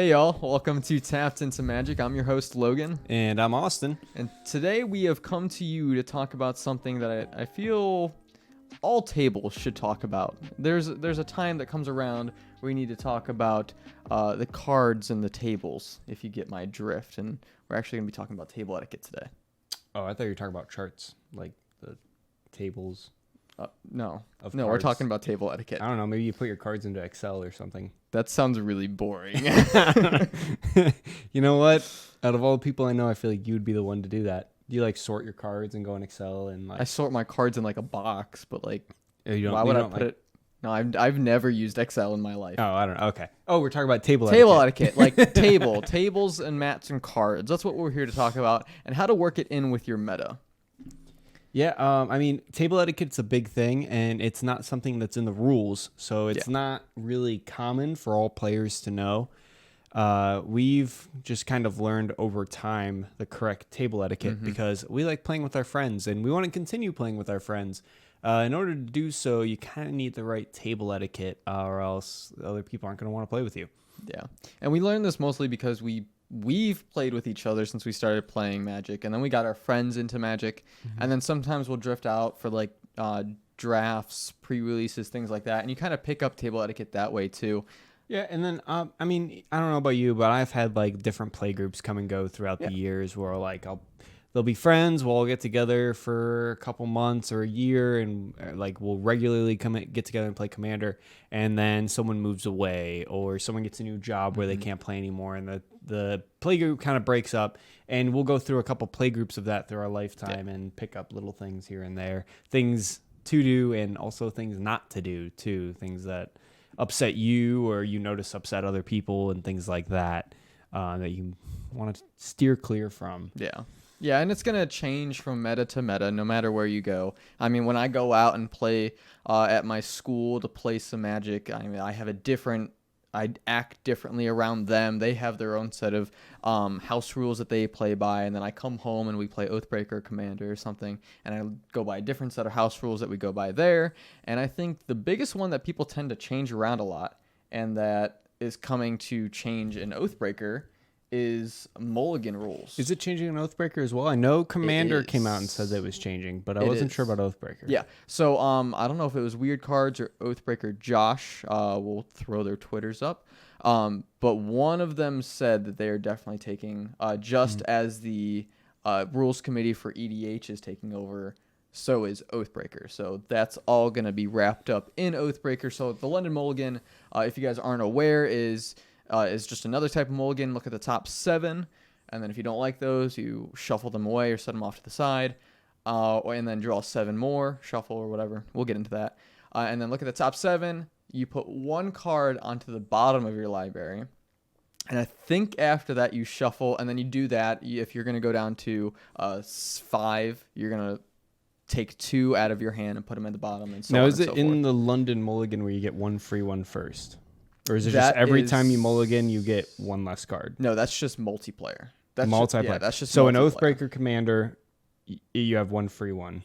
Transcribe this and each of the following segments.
Hey y'all, welcome to Tapped Into Magic. I'm your host Logan. And I'm Austin. And today we have come to you to talk about something that I feel all tables should talk about. There's a time that comes around where we need to talk about the cards and the tables, if you get my drift. And we're actually going to be talking about table etiquette today. Oh, I thought you were talking about charts, like the tables. No, Of we're cards. talking about table etiquette. I don't know. Maybe you put your cards into Excel or something. That sounds really boring. You know what? Out of all the people I know, I feel like you would be the one to do that. You like sort your cards and go in Excel and like. I sort my cards in like a box, but like, You don't, why you would I don't put like- it? No, I've never used Excel in my life. Oh, I don't know. Okay. Oh, we're talking about table Etiquette, like tables and mats and cards. That's what we're here to talk about, and how to work it in with your meta. Yeah, I mean, table etiquette's a big thing, and it's not something that's in the rules, so it's not really common for all players to know. We've just kind of learned over time the correct table etiquette because we like playing with our friends, and we want to continue playing with our friends. In order to do so, you kind of need the right table etiquette, or else other people aren't going to want to play with you. Yeah, and we learned this mostly because we've played with each other since we started playing Magic, and then we got our friends into Magic, and then sometimes we'll drift out for like drafts, pre-releases, things like that, and you kind of pick up table etiquette that way too. Yeah, and then I mean, I don't know about you, but I've had like different play groups come and go throughout the years where like they'll be friends, we'll all get together for a couple months or a year, and like we'll regularly get together and play Commander, and then someone moves away or someone gets a new job where they can't play anymore, and the play group kind of breaks up, and we'll go through a couple play groups of that through our lifetime and pick up little things here and there, things to do and also things not to do too, things that upset you or you notice upset other people and things like that that you want to steer clear from. Yeah, and it's going to change from meta to meta no matter where you go. I mean, when I go out and play at my school to play some Magic, I mean, I act differently around them. They have their own set of house rules that they play by, and then I come home and we play Oathbreaker or Commander or something, and I go by a different set of house rules that we go by there. And I think the biggest one that people tend to change around a lot, and that is coming to change in Oathbreaker, is mulligan rules. Is it changing in Oathbreaker as well? I know Commander came out and said that it was changing, but I wasn't sure about Oathbreaker. Yeah. So I don't know if it was Weird Cards or Oathbreaker Josh. We'll throw their Twitters up. But one of them said that they are definitely taking, just as the rules committee for EDH is taking over, so is Oathbreaker. So that's all going to be wrapped up in Oathbreaker. So the London Mulligan, if you guys aren't aware, is just another type of mulligan. Look at the top 7, and then if you don't like those, you shuffle them away or set them off to the side, and then draw 7 more, shuffle or whatever. We'll get into that. And then look at the top 7. You put 1 card onto the bottom of your library, and I think after that you shuffle, and then you do that. If you're going to go down to 5, you're going to take 2 out of your hand and put them at the bottom. And so now, on is and it so in forth. the London Mulligan where you get 1 free, 1 first? Or is it just every time you mulligan, you get 1 less card? No, that's just multiplayer. That's multiplayer. That's just so in multiplayer. Oathbreaker Commander, you have 1 free 1.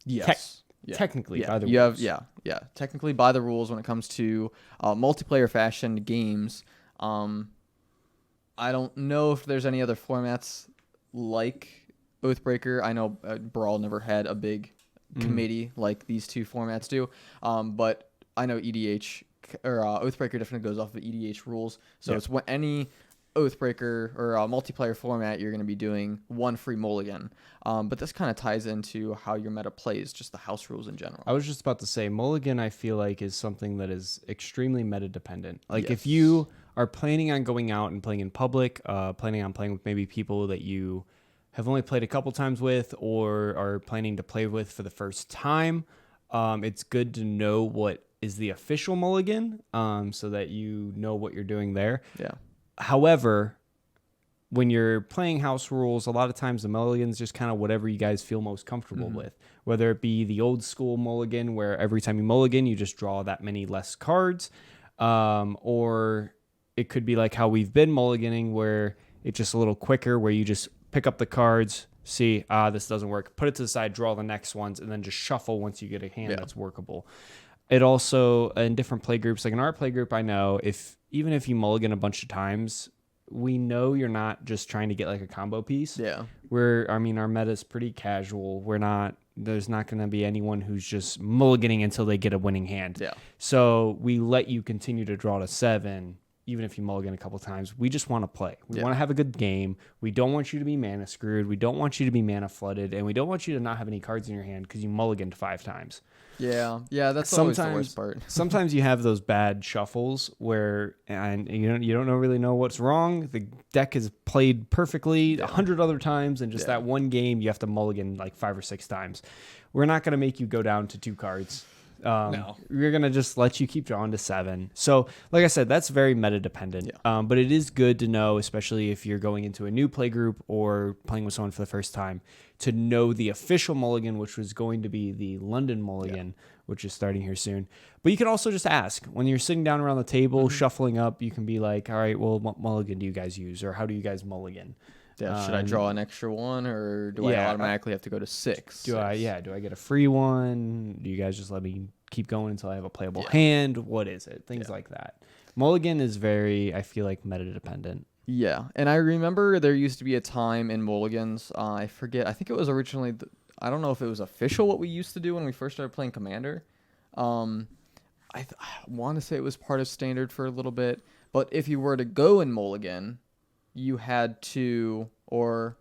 Yes. Technically, by the rules. rules. Technically, by the rules when it comes to multiplayer fashion games. I don't know if there's any other formats like Oathbreaker. I know Brawl never had a big committee like these two formats do. But I know EDH or Oathbreaker definitely goes off of EDH rules. So it's when any Oathbreaker or multiplayer format, you're going to be doing 1 free mulligan. But this kind of ties into how your meta plays, just the house rules in general. I was just about to say, mulligan, I feel like, is something that is extremely meta dependent. Like if you are planning on going out and playing in public, planning on playing with maybe people that you have only played a couple times with or are planning to play with for the first time, it's good to know what is the official mulligan, so that you know what you're doing there. Yeah. However, when you're playing house rules, a lot of times the mulligan's just kind of whatever you guys feel most comfortable with. Whether it be the old school mulligan where every time you mulligan, you just draw that many less cards, or it could be like how we've been mulliganing where it's just a little quicker, where you just pick up the cards, see, this doesn't work, put it to the side, draw the next ones, and then just shuffle once you get a hand that's workable. It also, in different play groups, like in our play group, I know even if you mulligan a bunch of times, we know you're not just trying to get like a combo piece. Yeah. I mean, our meta is pretty casual. There's not going to be anyone who's just mulliganing until they get a winning hand. Yeah. So we let you continue to draw to 7, even if you mulligan a couple times. We just want to play. We want to have a good game. We don't want you to be mana screwed. We don't want you to be mana flooded. And we don't want you to not have any cards in your hand because you mulliganed 5 times. Yeah, that's always the worst part. Sometimes you have those bad shuffles where you don't really know what's wrong. The deck is played perfectly 100 other times, and just that one game you have to mulligan like 5 or 6 times. We're not going to make you go down to 2 cards. No. We're going to just let you keep drawing to 7. So, like I said, that's very meta dependent. Yeah. But it is good to know, especially if you're going into a new play group or playing with someone for the first time, to know the official mulligan, which was going to be the London mulligan, which is starting here soon. But you can also just ask when you're sitting down around the table, shuffling up, you can be like, all right, well, what mulligan do you guys use? Or how do you guys mulligan? Yeah, should I draw an extra one, or do I automatically have to go to 6? Do I get a free one? Do you guys just let me keep going until I have a playable hand? What is it? Things like that. Mulligan is very, I feel like, meta dependent. Yeah, and I remember there used to be a time in mulligans. I forget. I think it was originally. I don't know if it was official what we used to do when we first started playing Commander. I want to say it was part of Standard for a little bit, but if you were to go in mulligan, you had to, or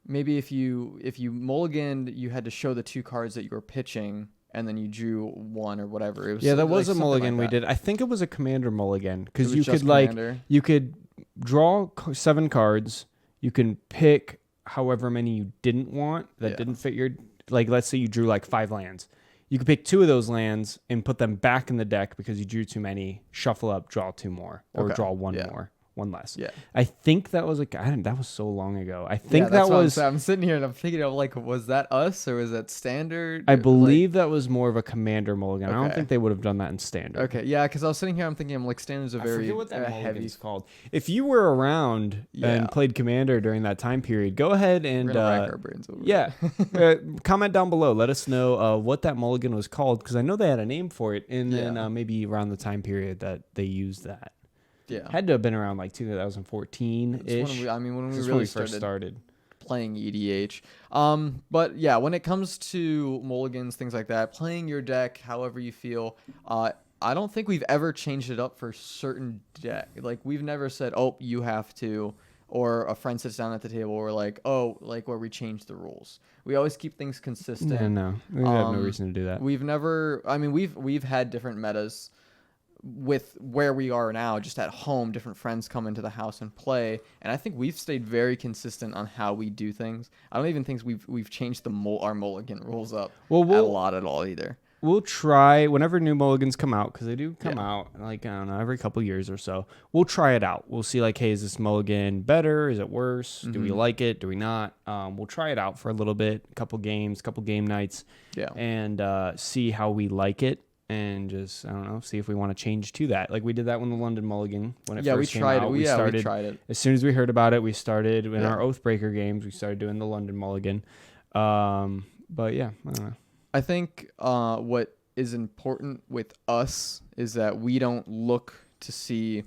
maybe if you mulliganed, you had to show the 2 cards that you were pitching, and then you drew 1 or whatever. It was that was a mulligan we did. I think it was a Commander mulligan because you could Commander. You could draw 7 cards. You can pick however many you didn't want that didn't fit your, like, let's say you drew like 5 lands. You could pick 2 of those lands and put them back in the deck because you drew too many, shuffle up, draw 2 more, or draw 1 more. 1 less. Yeah. I think that was that was so long ago. I think that was. I'm sitting here and I'm thinking of like, was that us or was that Standard? I believe that was more of a Commander mulligan. Okay. I don't think they would have done that in Standard. Okay, yeah, because I was sitting here, I'm thinking, like, Standard's a very heavy. Called. If you were around and played Commander during that time period, go ahead and We're gonna rack our brains over it. Comment down below. Let us know what that mulligan was called, because I know they had a name for it, and then maybe around the time period that they used that. Yeah, had to have been around like 2014-ish. When we really first started playing EDH. But yeah, when it comes to mulligans, things like that, playing your deck however you feel, I don't think we've ever changed it up for certain deck. Like, we've never said, oh, you have to, or a friend sits down at the table, we're like, oh, like where we change the rules. We always keep things consistent. Yeah, no, we have no reason to do that. We've never, we've had different metas with where we are now, just at home. Different friends come into the house and play, and I think we've stayed very consistent on how we do things. I don't even think we've changed our mulligan rules up a lot at all either. We'll try whenever new mulligans come out, because they do come out like, I don't know, every couple years or so. We'll try it out. We'll see, like, hey, is this mulligan better? Is it worse? Do we like it? Do we not? We'll try it out for a little bit, a couple games, couple game nights, and see how we like it. And just, I don't know, see if we want to change to that. Like we did that when the London mulligan, when it first came out. We tried it. As soon as we heard about it, we started in our Oathbreaker games. We started doing the London mulligan. But yeah, I don't know. I think what is important with us is that we don't look to see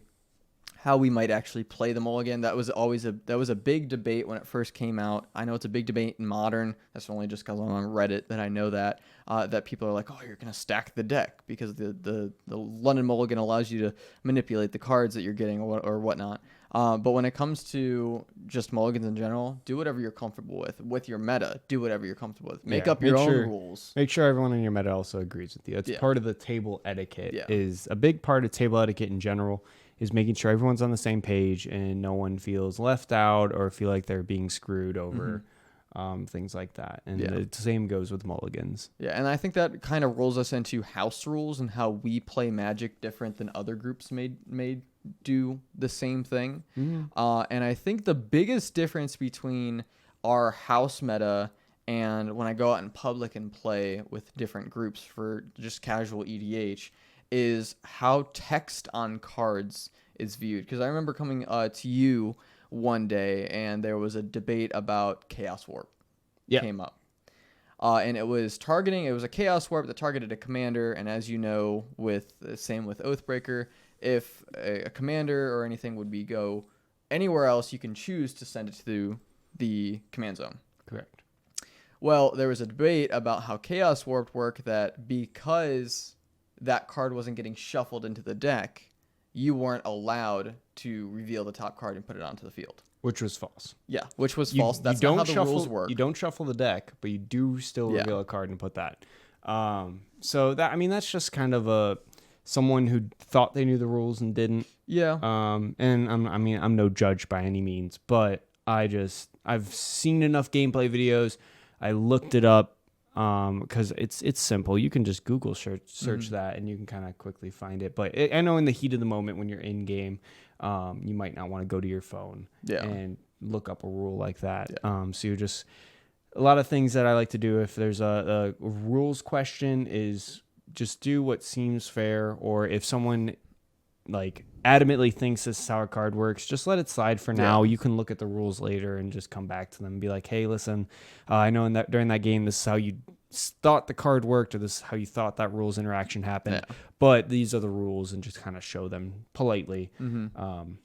how we might actually play the mulligan. That was a big debate when it first came out. I know it's a big debate in Modern. That's only just because I'm on Reddit that I know that people are like, oh, you're gonna stack the deck because the London mulligan allows you to manipulate the cards that you're getting or whatnot. But when it comes to just mulligans in general, do whatever you're comfortable with your meta. Do whatever you're comfortable with. Make up your own rules. Make sure everyone in your meta also agrees with you. It's part of the table etiquette. Is a big part of table etiquette in general. Is making sure everyone's on the same page and no one feels left out or feel like they're being screwed over, things like that. And the same goes with mulligans. Yeah, and I think that kind of rolls us into house rules and how we play Magic different than other groups may do the same thing. And I think the biggest difference between our house meta and when I go out in public and play with different groups for just casual EDH is how text on cards is viewed. Because I remember coming to you one day and there was a debate about Chaos Warp came up. And it was a Chaos Warp that targeted a commander. And as you know, same with Oathbreaker, if a commander or anything would go anywhere else, you can choose to send it to the command zone. Correct. Well, there was a debate about how Chaos Warped worked, that because that card wasn't getting shuffled into the deck, you weren't allowed to reveal the top card and put it onto the field. Which was false. Yeah, which was false. That's not how the rules work. You don't shuffle the deck, but you do still reveal a card and put that. So that, I mean, that's just kind of someone who thought they knew the rules and didn't. Yeah. And I'm no judge by any means, but I've seen enough gameplay videos. I looked it up because it's simple. You can just Google search that and you can kind of quickly find it. But I know in the heat of the moment when you're in game, you might not want to go to your phone and look up a rule like that. So you just, a lot of things that I like to do if there's a rules question is just do what seems fair, or if someone like adamantly thinks this is how a card works, just let it slide for now. You can look at the rules later and just come back to them and be like, hey, listen, I know during that game this is how you thought the card worked, or this is how you thought that rules interaction happened, but these are the rules, and just kind of show them politely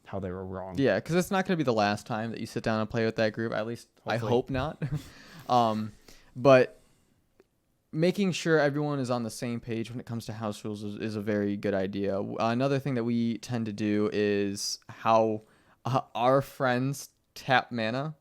how they were wrong. Yeah, because it's not going to be the last time that you sit down and play with that group. At least hopefully. I hope not. But making sure everyone is on the same page when it comes to house rules is a very good idea. Another thing that we tend to do is how our friends tap mana.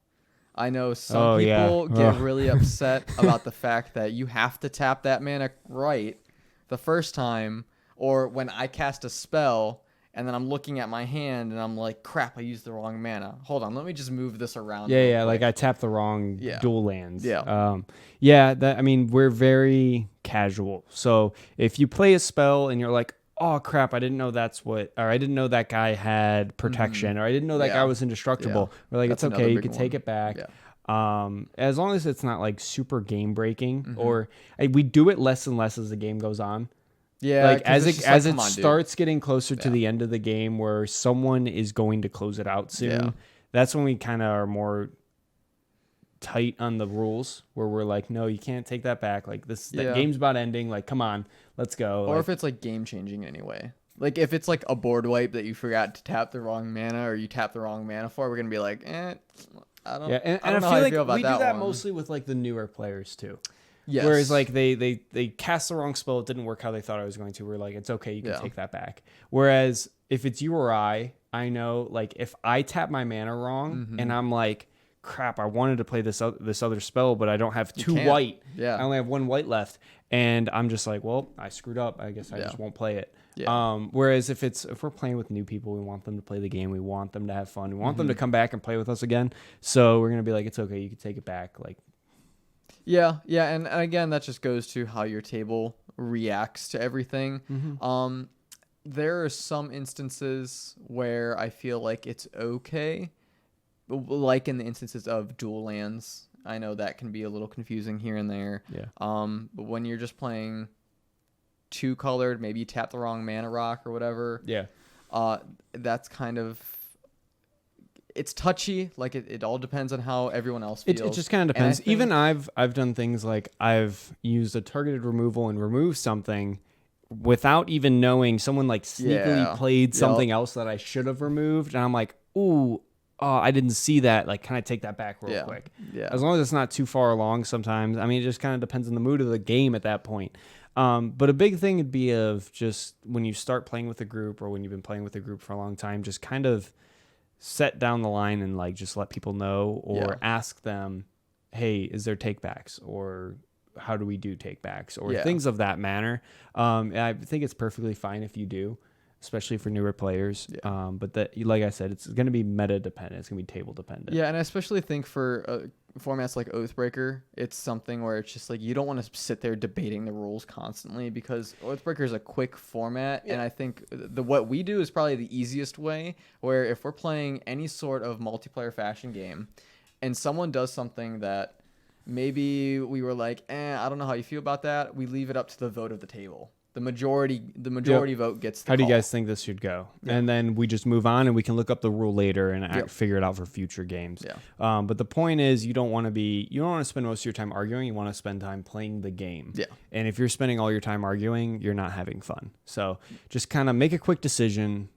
I know some people get really upset about the fact that you have to tap that mana right the first time, or when I cast a spell and then I'm looking at my hand and I'm like, crap, I used the wrong mana. Hold on, let me just move this around. Yeah, like I tapped the wrong dual lands. Yeah. I mean, we're very casual. So if you play a spell and you're like, oh crap, I didn't know I didn't know that guy had protection, or I didn't know that guy was indestructible. We're like, it's okay, you can take it back. As long as it's not like super game breaking, or we do it less and less as the game goes on. Yeah, like as it starts getting closer to the end of the game, where someone is going to close it out soon, that's when we kind of are more tight on the rules, where we're like, no, you can't take that back. Like the game's about ending. Like, come on, let's go. Or if it's like game changing anyway. Like if it's like a board wipe that you forgot to tap the wrong mana, or you tap the wrong mana for, we're gonna be like, I don't. Yeah, and I feel like we do that mostly with like the newer players too. Yes. Whereas like they cast the wrong spell, it didn't work how they thought it was going to. We're like, it's okay, you can take that back. Whereas if it's you or I know, like if I tap my mana wrong and I'm like, crap, I wanted to play this other spell, but I don't have two white. Yeah, I only have one white left, and I'm just like, well, I screwed up. I guess I just won't play it. Yeah. Whereas if we're playing with new people, we want them to play the game. We want them to have fun. We want them to come back and play with us again. So we're gonna be like, it's okay, you can take it back. Like. Yeah, and again, that just goes to how your table reacts to everything. There are some instances where I feel like it's okay, like in the instances of dual lands. I know that can be a little confusing here and there. Yeah. But when you're just playing two colored, maybe you tap the wrong mana rock or whatever. Yeah. That's kind of. It's touchy. Like it all depends on how everyone else feels. It just kind of depends. Even I've done things like I've used a targeted removal and removed something without even knowing. Someone like sneakily played something else that I should have removed, and I'm like, ooh, I didn't see that. Like, can I take that back real quick? Yeah. As long as it's not too far along. Sometimes, I mean, it just kind of depends on the mood of the game at that point. But a big thing would be of just when you start playing with a group, or when you've been playing with a group for a long time, just kind of set down the line and like just let people know, or ask them, hey, is there takebacks, or how do we do takebacks, or things of that manner. I think it's perfectly fine if you do, especially for newer players. But that, like I said, it's going to be meta dependent. It's going to be table dependent. Yeah, and I especially think for formats like Oathbreaker, it's something where it's just like you don't want to sit there debating the rules constantly, because Oathbreaker is a quick format, and I think what we do is probably the easiest way, where if we're playing any sort of multiplayer fashion game and someone does something that maybe we were like, I don't know how you feel about that, we leave it up to the vote of the table. The majority vote gets the How do you call. guys think this should go? Yeah. And then we just move on, and we can look up the rule later and figure it out for future games. Yeah. But the point is, you don't want to spend most of your time arguing. You want to spend time playing the game. Yeah. And if you're spending all your time arguing, you're not having fun. So just kind of make a quick decision,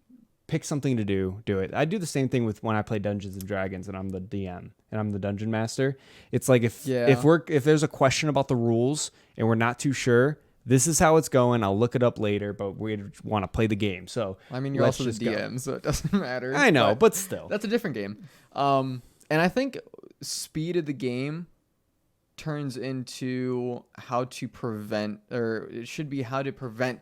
pick something to do it. I do the same thing with when I play Dungeons and Dragons and I'm the DM and I'm the dungeon master. It's like if there's a question about the rules and we're not too sure, this is how it's going. I'll look it up later, but we want to play the game. So I mean, you're also the DM, so it doesn't matter. I know, but still, that's a different game. And I think speed of the game turns into how to prevent, or it should be how to prevent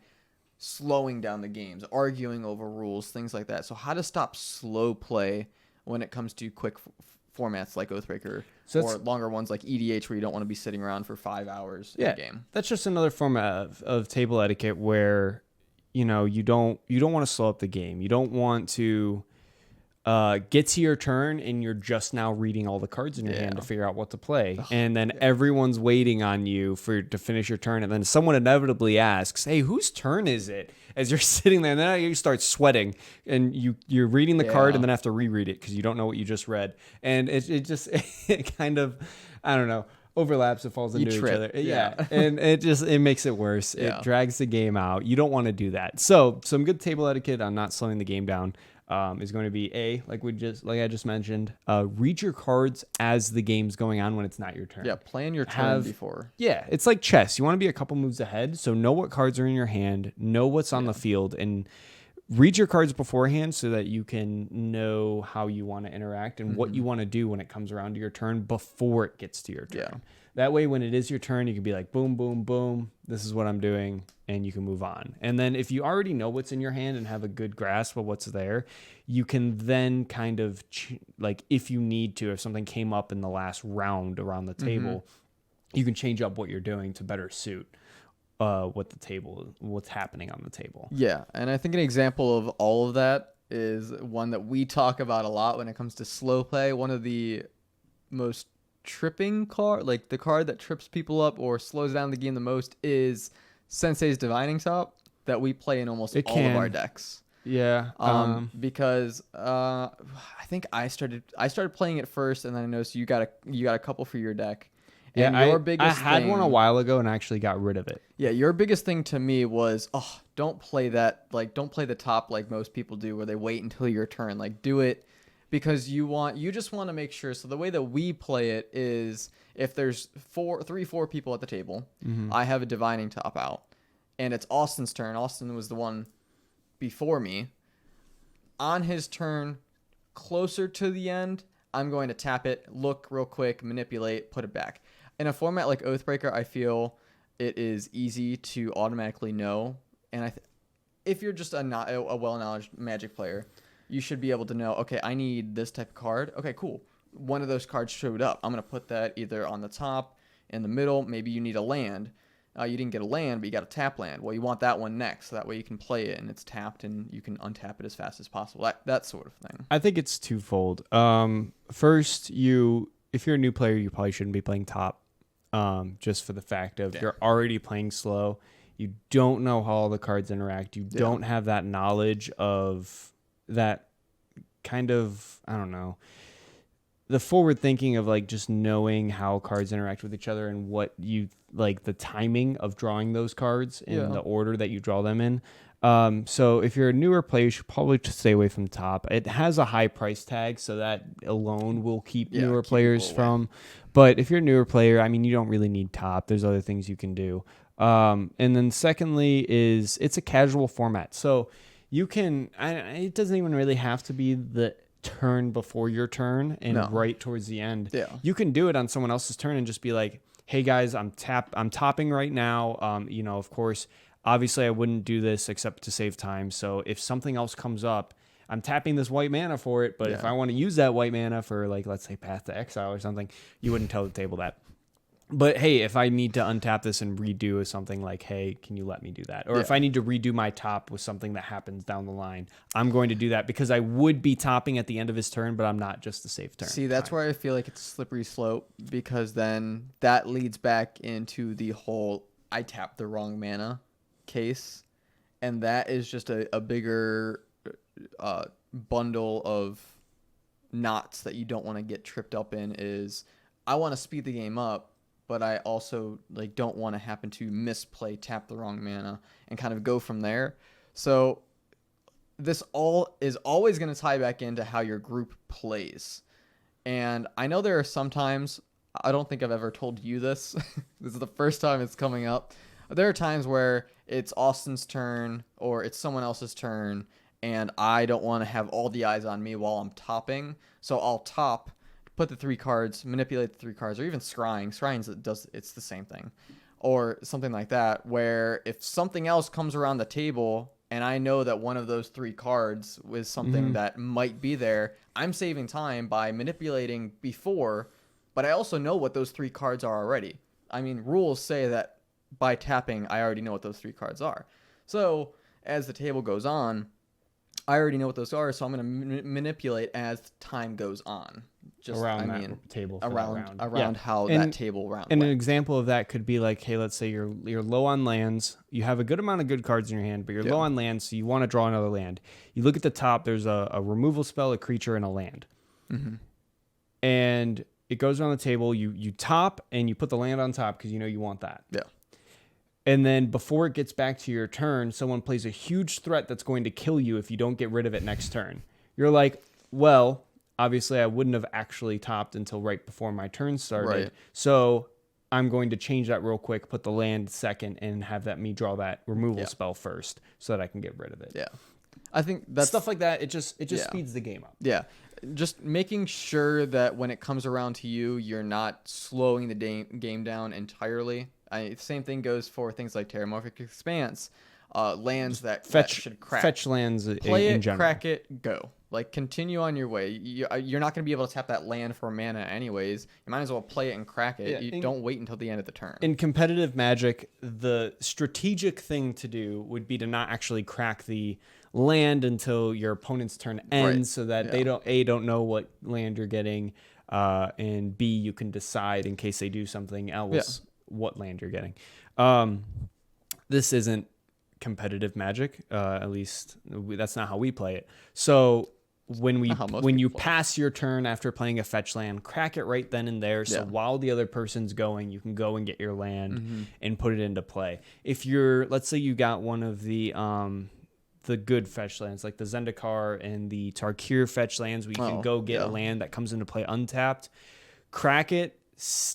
slowing down the games, arguing over rules, things like that. So how to stop slow play when it comes to quick formats like Oathbreaker, or longer ones like EDH where you don't want to be sitting around for 5 hours in a game. That's just another format of table etiquette where, you don't want to slow up the game. You don't want to get to your turn and you're just now reading all the cards in your hand to figure out what to play. And then everyone's waiting on you to finish your turn. And then someone inevitably asks, hey, whose turn is it? As you're sitting there, and then you start sweating and you're reading the card and then have to reread it because you don't know what you just read. And it just it kind of, I don't know, overlaps. It falls into each other. Yeah. And it makes it worse. It drags the game out. You don't want to do that. So some good table etiquette on not slowing the game down is going to be like I just mentioned, read your cards as the game's going on when it's not your turn. Yeah, plan your turn before. Yeah, it's like chess. You want to be a couple moves ahead, so know what cards are in your hand, know what's on the field, and read your cards beforehand so that you can know how you want to interact and what you want to do when it comes around to your turn before it gets to your turn. Yeah. That way, when it is your turn, you can be like, boom, boom, boom, this is what I'm doing, and you can move on. And then if you already know what's in your hand and have a good grasp of what's there, you can then kind of, if you need to, if something came up in the last round around the table, you can change up what you're doing to better suit what's happening on the table. Yeah, and I think an example of all of that is one that we talk about a lot when it comes to slow play. One of the most tripping card, like the card that trips people up or slows down the game the most, is Sensei's Divining Top that we play in almost all of our decks. Yeah. Because I think I started playing it first, and then I noticed you got a couple for your deck. And I had one a while ago and actually got rid of it. Yeah, your biggest thing to me was, don't play that. Like, don't play the top like most people do, where they wait until your turn. Like, do it because you just want to make sure. So the way that we play it is, if there's 4 people at the table, I have a Divining Top out, and it's Austin's turn. Austin was the one before me. On his turn, closer to the end, I'm going to tap it, look real quick, manipulate, put it back. In a format like Oathbreaker, I feel it is easy to automatically know. And if you're just a well-knowledge Magic player, you should be able to know, okay, I need this type of card. Okay, cool. One of those cards showed up. I'm going to put that either on the top, in the middle. Maybe you need a land. You didn't get a land, but you got a tap land. Well, you want that one next, so that way you can play it and it's tapped and you can untap it as fast as possible. That sort of thing. I think it's twofold. First, if you're a new player, you probably shouldn't be playing top. Just for the fact of you're already playing slow. You don't know how all the cards interact. You don't have that knowledge of that kind of, I don't know, the forward thinking of like just knowing how cards interact with each other and what you like the timing of drawing those cards in the order that you draw them in. So if you're a newer player, you should probably just stay away from top. It has a high price tag, so that alone will keep newer players from. But if you're a newer player, I mean, you don't really need top. There's other things you can do. And then secondly is it's a casual format. So you can, it doesn't even really have to be the turn before your turn and right towards the end. Yeah. You can do it on someone else's turn and just be like, hey guys, I'm topping right now. Of course, obviously I wouldn't do this except to save time. So if something else comes up, I'm tapping this white mana for it, but if I want to use that white mana for, like, let's say Path to Exile or something, you wouldn't tell the table that. But hey, if I need to untap this and redo something, like, hey, can you let me do that? Or if I need to redo my top with something that happens down the line, I'm going to do that because I would be topping at the end of his turn, but I'm not just a safe turn. See, that's where I feel like it's a slippery slope, because then that leads back into the whole I tapped the wrong mana case. And that is just a bigger bundle of knots that you don't want to get tripped up in. Is I want to speed the game up, but I also don't want to happen to misplay, tap the wrong mana, and kind of go from there. So this all is always going to tie back into how your group plays. And I know there are some times, I don't think I've ever told you this. This is the first time it's coming up. There are times where it's Austin's turn or it's someone else's turn, and I don't want to have all the eyes on me while I'm topping. So I'll top, put the 3 cards, manipulate the 3 cards, or even scrying. It's the same thing. Or something like that, where if something else comes around the table and I know that one of those 3 cards was something that might be there, I'm saving time by manipulating before, but I also know what those 3 cards are already. I mean, rules say that by tapping, I already know what those 3 cards are. So as the table goes on, I already know what those are, so I'm going to manipulate as time goes on. Just around that table for around that round. how that table round and went. An example of that could be like, hey, let's say you're low on lands. You have a good amount of good cards in your hand, but you're low on lands, so you want to draw another land. You look at the top, there's a removal spell, a creature, and a land. And it goes around the table. You top, and you put the land on top because you know you want that. Yeah. And then before it gets back to your turn, someone plays a huge threat that's going to kill you if you don't get rid of it next turn. You're like, well, obviously I wouldn't have actually topped until right before my turn started. Right. So I'm going to change that real quick, put the land second, and have me draw that removal spell first so that I can get rid of it. Yeah. I think that's stuff like that. It just speeds the game up. Yeah. Just making sure that when it comes around to you, you're not slowing the game down entirely. Same thing goes for things like Terramorphic Expanse, lands that should crack. Fetch lands Play in it, general. crack it, go. Like, continue on your way. You're not going to be able to tap that land for mana anyways. You might as well play it and crack it. You don't wait until the end of the turn. In competitive Magic, the strategic thing to do would be to not actually crack the land until your opponent's turn ends, so that they don't know what land you're getting, and B, you can decide in case they do something else what land you're getting. This isn't competitive Magic, at least that's not how we play it. So when you pass your turn after playing a fetch land, crack it right then and there. So while the other person's going, you can go and get your land and put it into play. If let's say you got one of the good fetch lands, like the Zendikar and the Tarkir fetch lands, where you can go get a land that comes into play untapped, crack it,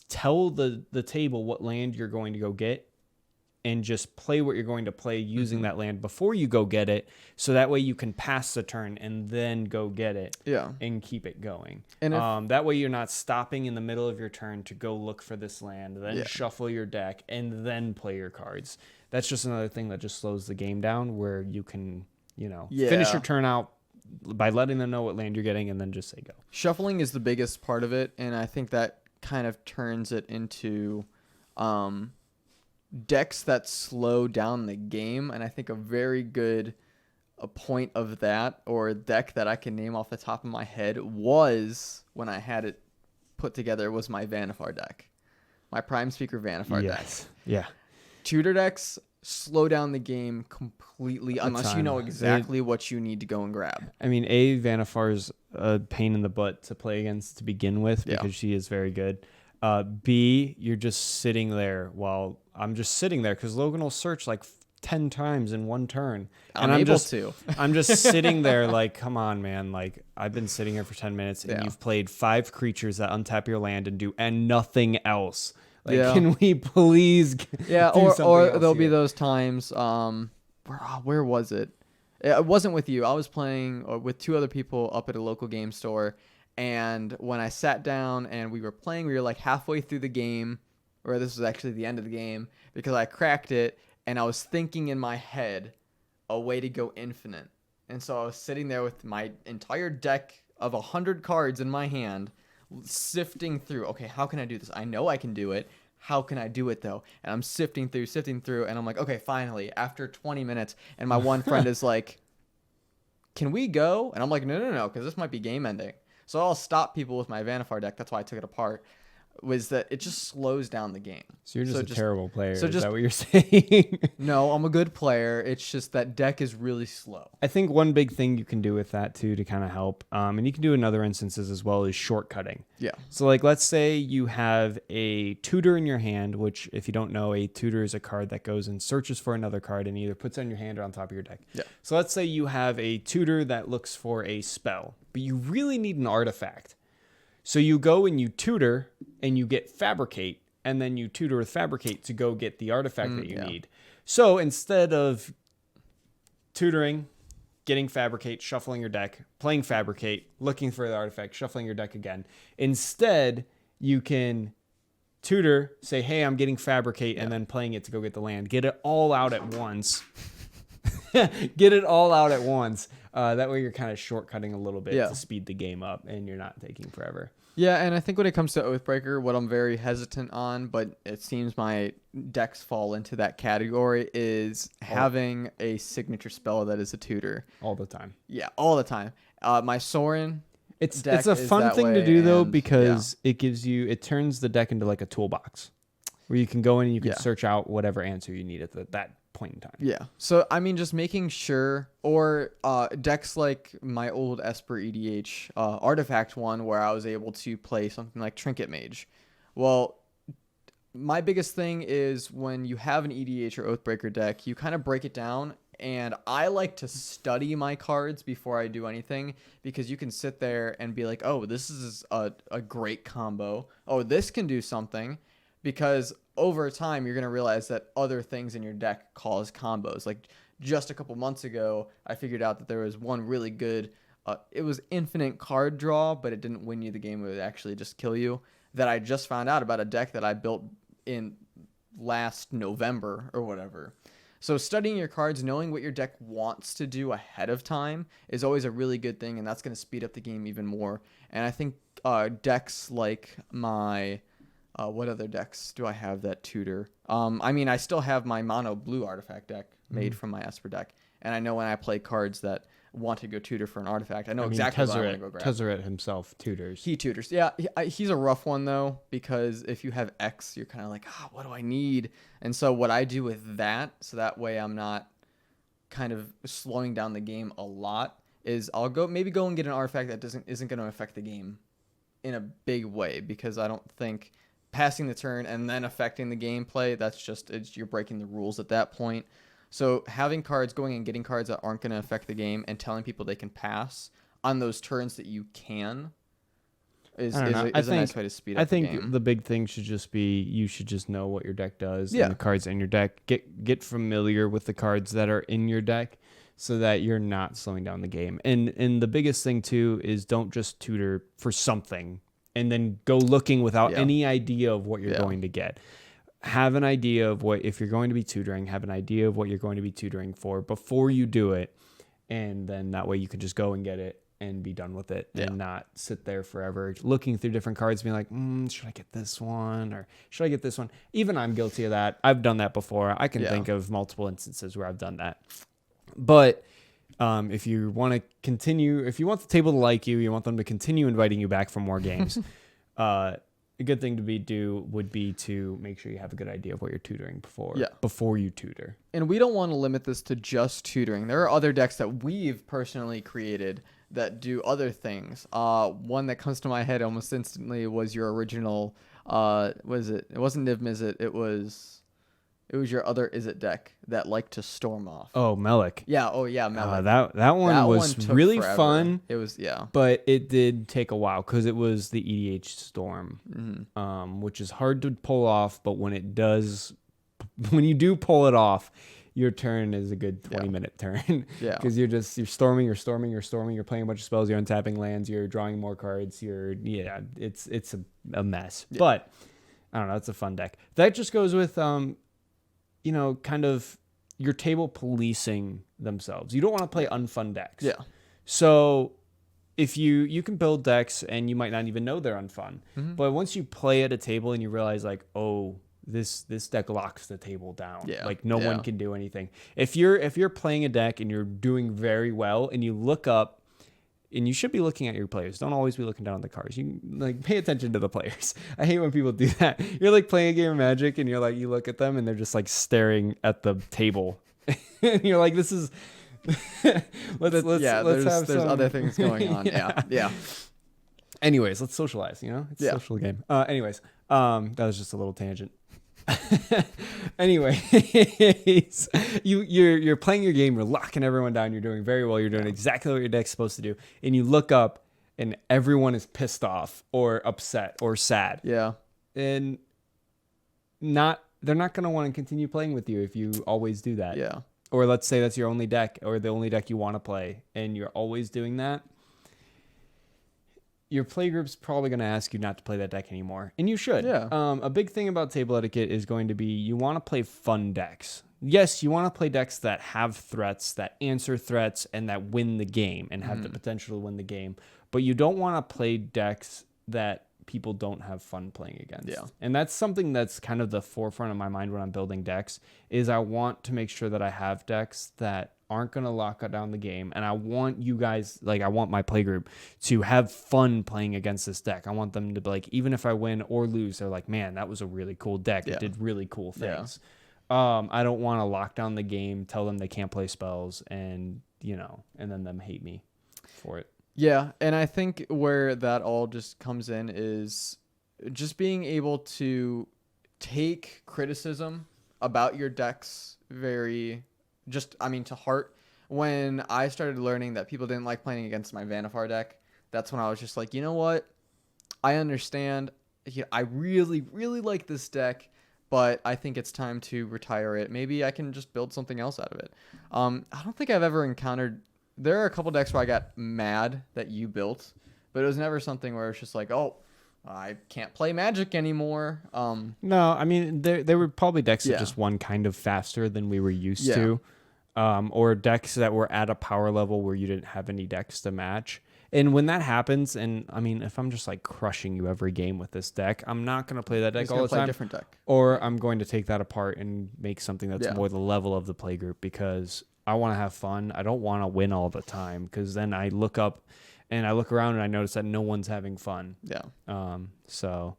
tell the table what land you're going to go get, and just play what you're going to play using that land before you go get it, so that way you can pass the turn and then go get it and keep it going. And that way you're not stopping in the middle of your turn to go look for this land, then shuffle your deck, and then play your cards. That's just another thing that just slows the game down, where you can, finish your turn out by letting them know what land you're getting and then just say go. Shuffling is the biggest part of it, and I think that kind of turns it into decks that slow down the game. And I think a very good point of that, or a deck that I can name off the top of my head, was, when I had it put together, was my Vannifar deck. My Prime Speaker Vannifar deck. Yeah. Tutor decks slow down the game completely unless you know exactly what you need to go and grab. I mean, Vannifar's a pain in the butt to play against to begin with, because she is very good. B, you're just sitting there while I'm just sitting there, because Logan will search like 10 times in one turn. I'm able to. I'm just sitting there like, come on, man. Like, I've been sitting here for 10 minutes and you've played 5 creatures that untap your land and nothing else. Like, can we please do or there'll be those times, where was it? It wasn't with you. I was playing with 2 other people up at a local game store, and when I sat down and we were playing, we were like halfway through the game, or this was actually the end of the game, because I cracked it, and I was thinking in my head a way to go infinite. And so I was sitting there with my entire deck of 100 cards in my hand, sifting through, okay, how can I do this? I know I can do it. How can I do it, though? And I'm sifting through, and I'm like, okay, finally, after 20 minutes, and my one friend is like, can we go? And I'm like, no, because this might be game ending. So I'll stop people with my Vannifar deck. That's why I took it apart. was that it just slows down the game. So you're just a terrible player. so Is just- that what you're saying? No, I'm a good player. It's just that deck is really slow. I think one big thing you can do with that too to kind of help, and you can do in other instances as well, is shortcutting. Yeah. So like, let's say you have a tutor in your hand, which if you don't know, a tutor is a card that goes and searches for another card and either puts it on your hand or on top of your deck. Yeah. So let's say you have a tutor that looks for a spell, but you really need an artifact. So you go and you tutor and you get Fabricate, and then you tutor with Fabricate to go get the artifact that you need. So instead of tutoring, getting Fabricate, shuffling your deck, playing Fabricate, looking for the artifact, shuffling your deck again, instead you can tutor, say, hey, I'm getting Fabricate, and then playing it to go get the land. Get it all out at once. Get it all out at once. That way you're kind of shortcutting a little bit to speed the game up, and you're not taking forever. Yeah, and I think when it comes to Oathbreaker, what I'm very hesitant on, but it seems my decks fall into that category, is having a signature spell that is a tutor. All the time. Yeah, all the time. My Sorin It's deck a is fun that thing to way, do though, and, because it turns the deck into like a toolbox where you can go in and you can search out whatever answer you need at that point in time. Yeah. So, I mean, just making sure, or decks like my old Esper EDH artifact one, where I was able to play something like Trinket Mage. Well, my biggest thing is when you have an EDH or Oathbreaker deck, you kind of break it down. And I like to study my cards before I do anything, because you can sit there and be like, oh, this is a great combo. Oh, this can do something. Because over time, you're going to realize that other things in your deck cause combos. Like just a couple months ago, I figured out that there was one really good, it was infinite card draw, but it didn't win you the game. It would actually just kill you. That I just found out about a deck that I built in last November or whatever. So studying your cards, knowing what your deck wants to do ahead of time is always a really good thing, and that's going to speed up the game even more. And I think decks like my... what other decks do I have that tutor? I mean, I still have my mono blue artifact deck made from my Esper deck. And I know when I play cards that want to go tutor for an artifact, I know exactly what I want to go grab. Tezzeret himself tutors. He tutors. Yeah, he's a rough one, though, because if you have X, you're kind of like, what do I need? And so what I do with that, so that way I'm not kind of slowing down the game a lot, is I'll go and get an artifact that isn't going to affect the game in a big way, because I don't think... passing the turn and then affecting the gameplay, you're breaking the rules at that point. So having cards, going and getting cards that aren't going to affect the game and telling people they can pass on those turns that you can is a nice way to speed up the game. I think the big thing should just be, you should just know what your deck does Yeah. and the cards in your deck. Get familiar with the cards that are in your deck so that you're not slowing down the game. And the biggest thing too is don't just tutor for something and then go looking without any idea of what you're going to get. Have an idea of if you're going to be tutoring, have an idea of what you're going to be tutoring for before you do it. And then that way you can just go and get it and be done with it and not sit there forever looking through different cards, being like, should I get this one or should I get this one? Even I'm guilty of that. I've done that before. I can think of multiple instances where I've done that. But if you want to continue, if you want the table to like you, you want them to continue inviting you back for more games, a good thing would be to make sure you have a good idea of what you're tutoring before you tutor. And we don't want to limit this to just tutoring. There are other decks that we've personally created that do other things. One that comes to my head almost instantly was your original, it wasn't Niv Mizzet, it was your other Izzet deck that liked to storm off. Oh, Melik. Yeah. Oh, yeah. Melik. That one was really forever. fun. It was, yeah. But it did take a while because it was the EDH Storm, which is hard to pull off. But when you do pull it off, your turn is a good 20-minute turn. Yeah. Because you're storming, you're playing a bunch of spells, you're untapping lands, you're drawing more cards, it's a mess. Yeah. But I don't know, it's a fun deck. That just goes with kind of your table policing themselves. You don't want to play unfun decks. Yeah. So if you can build decks and you might not even know they're unfun, but once you play at a table and you realize like, oh, this deck locks the table down. Yeah. Like no one can do anything. If you're playing a deck and you're doing very well and you look up and you should be looking at your players. Don't always be looking down at the cards. You like pay attention to the players. I hate when people do that. You're like playing a game of Magic and you're like, you look at them and they're just like staring at the table. And you're like, this is let's have there's other things going on. Yeah. Anyways, let's socialize, It's a social game. Anyways, that was just a little tangent. Anyways, you're playing your game, you're locking everyone down, you're doing very well, you're doing exactly what your deck's supposed to do, and you look up and everyone is pissed off or upset or sad. Yeah. And they're not going to want to continue playing with you if you always do that. Yeah. Or let's say that's your only deck or the only deck you want to play and you're always doing that. Your playgroup's probably going to ask you not to play that deck anymore. And you should. Yeah. A big thing about table etiquette is going to be you want to play fun decks. Yes, you want to play decks that have threats, that answer threats, and that win the game and have the potential to win the game. But you don't want to play decks that people don't have fun playing against. Yeah. And that's something that's kind of the forefront of my mind when I'm building decks is I want to make sure that I have decks that aren't going to lock down the game. And I want you guys, I want my playgroup to have fun playing against this deck. I want them to be like, even if I win or lose, they're like, man, that was a really cool deck. Yeah. It did really cool things. Yeah. I don't want to lock down the game, tell them they can't play spells and then them hate me for it. Yeah. And I think where that all just comes in is just being able to take criticism about your decks to heart. When I started learning that people didn't like playing against my Vanifar deck, that's when I was just like, you know what? I understand. I really, really like this deck, but I think it's time to retire it. Maybe I can just build something else out of it. I don't think I've ever encountered... There are a couple decks where I got mad that you built, but it was never something where it's just like, oh, I can't play Magic anymore. No, I mean, there were probably decks that just won kind of faster than we were used to. Or decks that were at a power level where you didn't have any decks to match. And when that happens, and I mean, if I'm just like crushing you every game with this deck, I'm not going to play that deck all the time. A different deck. Or I'm going to take that apart and make something that's more the level of the playgroup because I want to have fun. I don't want to win all the time because then I look up and I look around and I notice that no one's having fun. Yeah. So...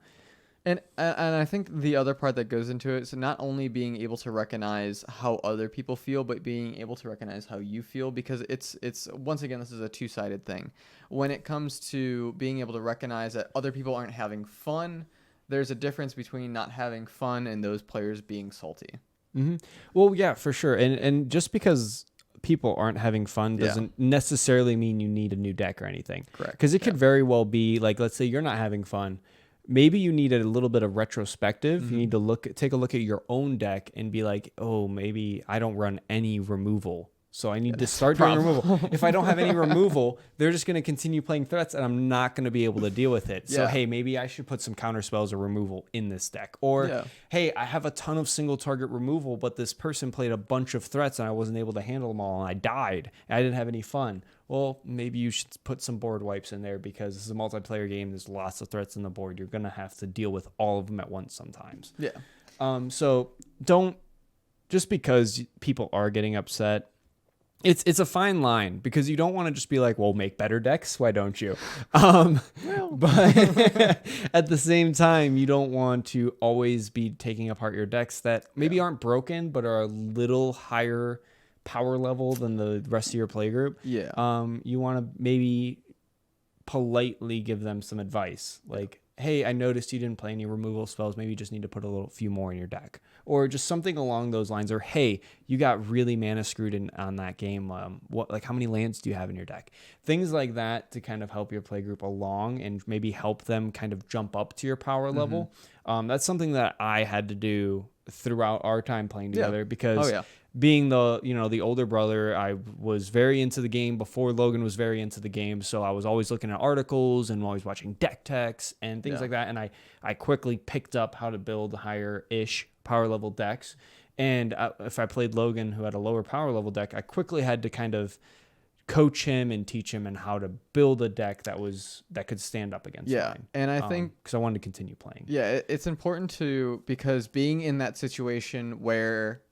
And I think the other part that goes into it is not only being able to recognize how other people feel, but being able to recognize how you feel, because it's once again, this is a two-sided thing. When it comes to being able to recognize that other people aren't having fun, there's a difference between not having fun and those players being salty. Mm-hmm. Well, yeah, for sure. And just because people aren't having fun doesn't necessarily mean you need a new deck or anything. Correct. Because it could very well be like, let's say you're not having fun. Maybe you need a little bit of retrospective. Mm-hmm. You need to take a look at your own deck and be like, oh, maybe I don't run any removal. So I need to start doing removal. If I don't have any removal, they're just going to continue playing threats and I'm not going to be able to deal with it. So, hey, maybe I should put some counter spells or removal in this deck. Or, hey, I have a ton of single target removal, but this person played a bunch of threats and I wasn't able to handle them all and I died. And I didn't have any fun. Well, maybe you should put some board wipes in there because this is a multiplayer game. There's lots of threats on the board. You're going to have to deal with all of them at once sometimes. Yeah. So don't, just because people are getting upset, it's a fine line because you don't want to just be like, well, make better decks. Why don't you? But at the same time, you don't want to always be taking apart your decks that maybe aren't broken, but are a little higher power level than the rest of your playgroup. Yeah. You want to maybe politely give them some advice. Like, hey, I noticed you didn't play any removal spells. Maybe you just need to put a few more in your deck. Or just something along those lines. Or, hey, you got really mana screwed on that game. How many lands do you have in your deck? Things like that to kind of help your playgroup along and maybe help them kind of jump up to your power level. That's something that I had to do throughout our time playing together because being the older brother, I was very into the game before Logan was very into the game. So I was always looking at articles and always watching deck techs and things like that. And I quickly picked up how to build higher-ish power level decks. And if I played Logan, who had a lower power level deck, I quickly had to kind of coach him and teach him and how to build a deck that could stand up against mine. And I think because I wanted to continue playing. Yeah, it's important because being in that situation where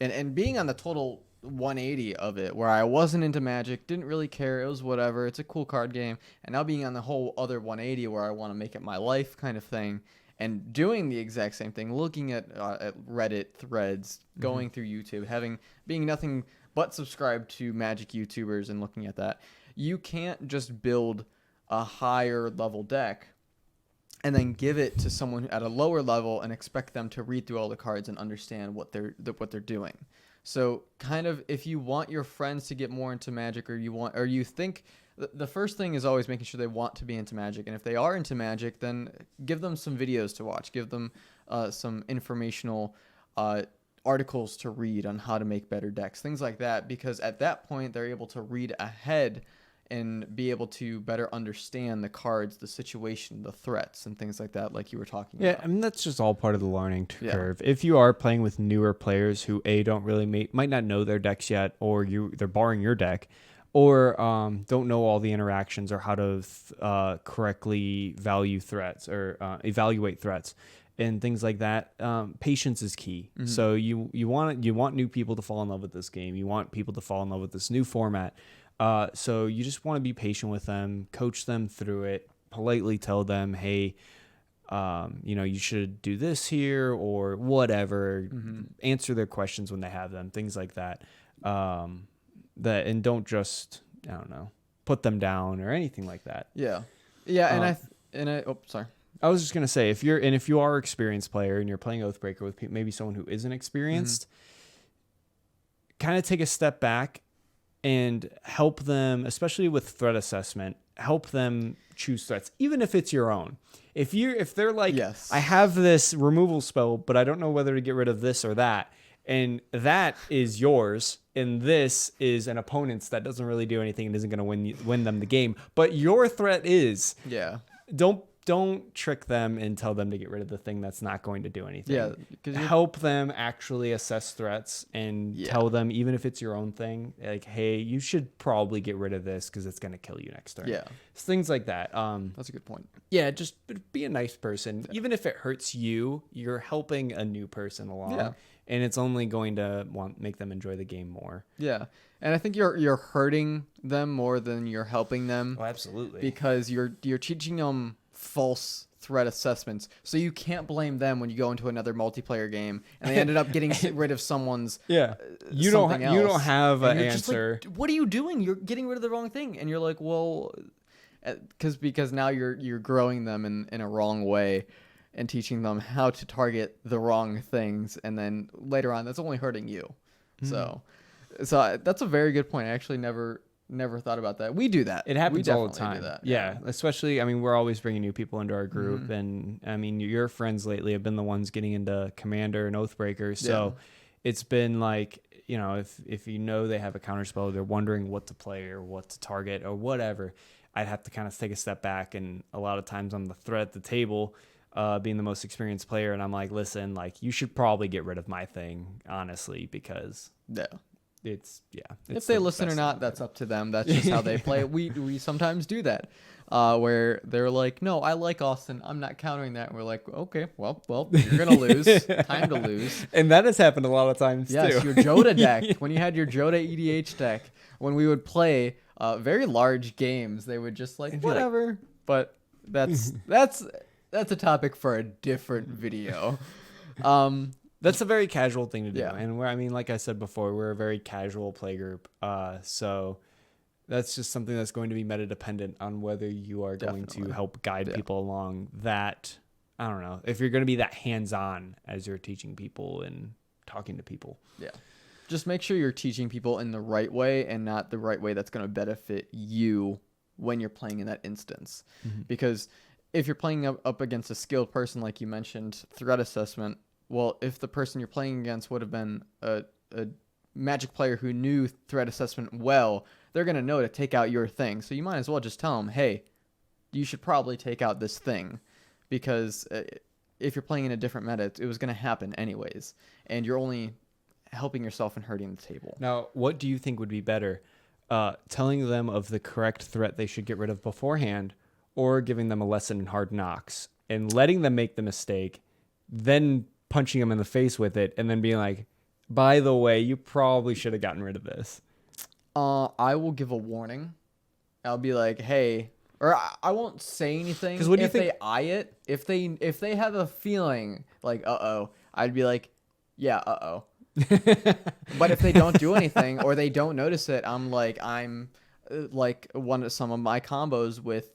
and being on the total 180 of it, where I wasn't into Magic, didn't really care, it was whatever, it's a cool card game, and now being on the whole other 180 where I want to make it my life kind of thing, and doing the exact same thing, looking at Reddit threads, going through YouTube, being nothing but subscribed to Magic YouTubers and looking at that. You can't just build a higher level deck and then give it to someone at a lower level and expect them to read through all the cards and understand what they're doing. So kind of, if you want your friends to get more into Magic, or you think the first thing is always making sure they want to be into Magic. And if they are into Magic, then give them some videos to watch, give them some informational articles to read on how to make better decks, things like that, because at that point they're able to read ahead and be able to better understand the cards, the situation, the threats, and things like that, like you were talking about. Yeah, I mean, that's just all part of the learning curve. If you are playing with newer players who don't really might not know their decks yet, or they're borrowing your deck, or don't know all the interactions or how to correctly value threats or evaluate threats and things like that, patience is key. So you want new people to fall in love with this game. You want people to fall in love with this new format. So you just want to be patient with them, coach them through it, politely tell them, hey, you should do this here or whatever. Answer their questions when they have them, things like that. And don't just, I don't know, put them down or anything like that. Yeah. Sorry. I was just gonna say, if you are an experienced player and you're playing Oathbreaker with maybe someone who isn't experienced, kind of take a step back and help them, especially with threat assessment, help them choose threats, even if it's your own. If they're like, yes, I have this removal spell, but I don't know whether to get rid of this or that, and that is yours, and this is an opponent's that doesn't really do anything and isn't going to win them the game, but your threat is. Yeah. Don't trick them and tell them to get rid of the thing that's not going to do anything. Yeah, help them actually assess threats and tell them, even if it's your own thing, like, hey, you should probably get rid of this because it's going to kill you next turn. Yeah. Things like that. That's a good point. Yeah, just be a nice person. Yeah. Even if it hurts you, you're helping a new person along. Yeah. And it's only going to make them enjoy the game more. Yeah. And I think you're hurting them more than you're helping them. Oh, absolutely. Because you're teaching them false threat assessments, so you can't blame them when you go into another multiplayer game and they ended up getting rid of someone's you don't have an answer. Like, what are you doing? You're getting rid of the wrong thing. And you're like, well, because now you're growing them in a wrong way and teaching them how to target the wrong things, and then later on that's only hurting you. So that's a very good point. I actually never thought about that. We do that. It happens all the time. Do that. Yeah. Especially, I mean, we're always bringing new people into our group. And I mean, your friends lately have been the ones getting into Commander and Oathbreaker. So it's been like, if you know they have a counterspell, they're wondering what to play or what to target or whatever, I'd have to kind of take a step back. And a lot of times I'm the threat at the table, being the most experienced player. And I'm like, listen, like, you should probably get rid of my thing, honestly, because if they listen or not, that's up to them. That's just how they play. We sometimes do that, where they're like, no, I like Austin, I'm not countering that, and we're like, okay, well you're gonna lose. Time to lose. And that has happened a lot of times too. Your Joda deck, when you had your Joda EDH deck, when we would play very large games, they would just like, whatever. But that's a topic for a different video. That's a very casual thing to do. Yeah. And like I said before, we're a very casual play group. So that's just something that's going to be meta dependent on whether you are going to help guide people along that. I don't know, if you're going to be that hands-on as you're teaching people and talking to people. Yeah. Just make sure you're teaching people in the right way and not the right way that's going to benefit you when you're playing in that instance. Because if you're playing up against a skilled person, like you mentioned, threat assessment, well, if the person you're playing against would have been a Magic player who knew threat assessment well, they're going to know to take out your thing. So you might as well just tell them, hey, you should probably take out this thing, because if you're playing in a different meta, it was going to happen anyways, and you're only helping yourself and hurting the table. Now, what do you think would be better? Telling them of the correct threat they should get rid of beforehand, or giving them a lesson in Hard Knocks and letting them make the mistake, then punching them in the face with it, and then being like, By the way, you probably should have gotten rid of this. I will give a warning. I'll be like, hey, or I won't say anything. 'Cause what do you if think- they eye it, if they have a feeling like I'd be like, yeah, But if they don't do anything or they don't notice it, I'm like like some of my combos with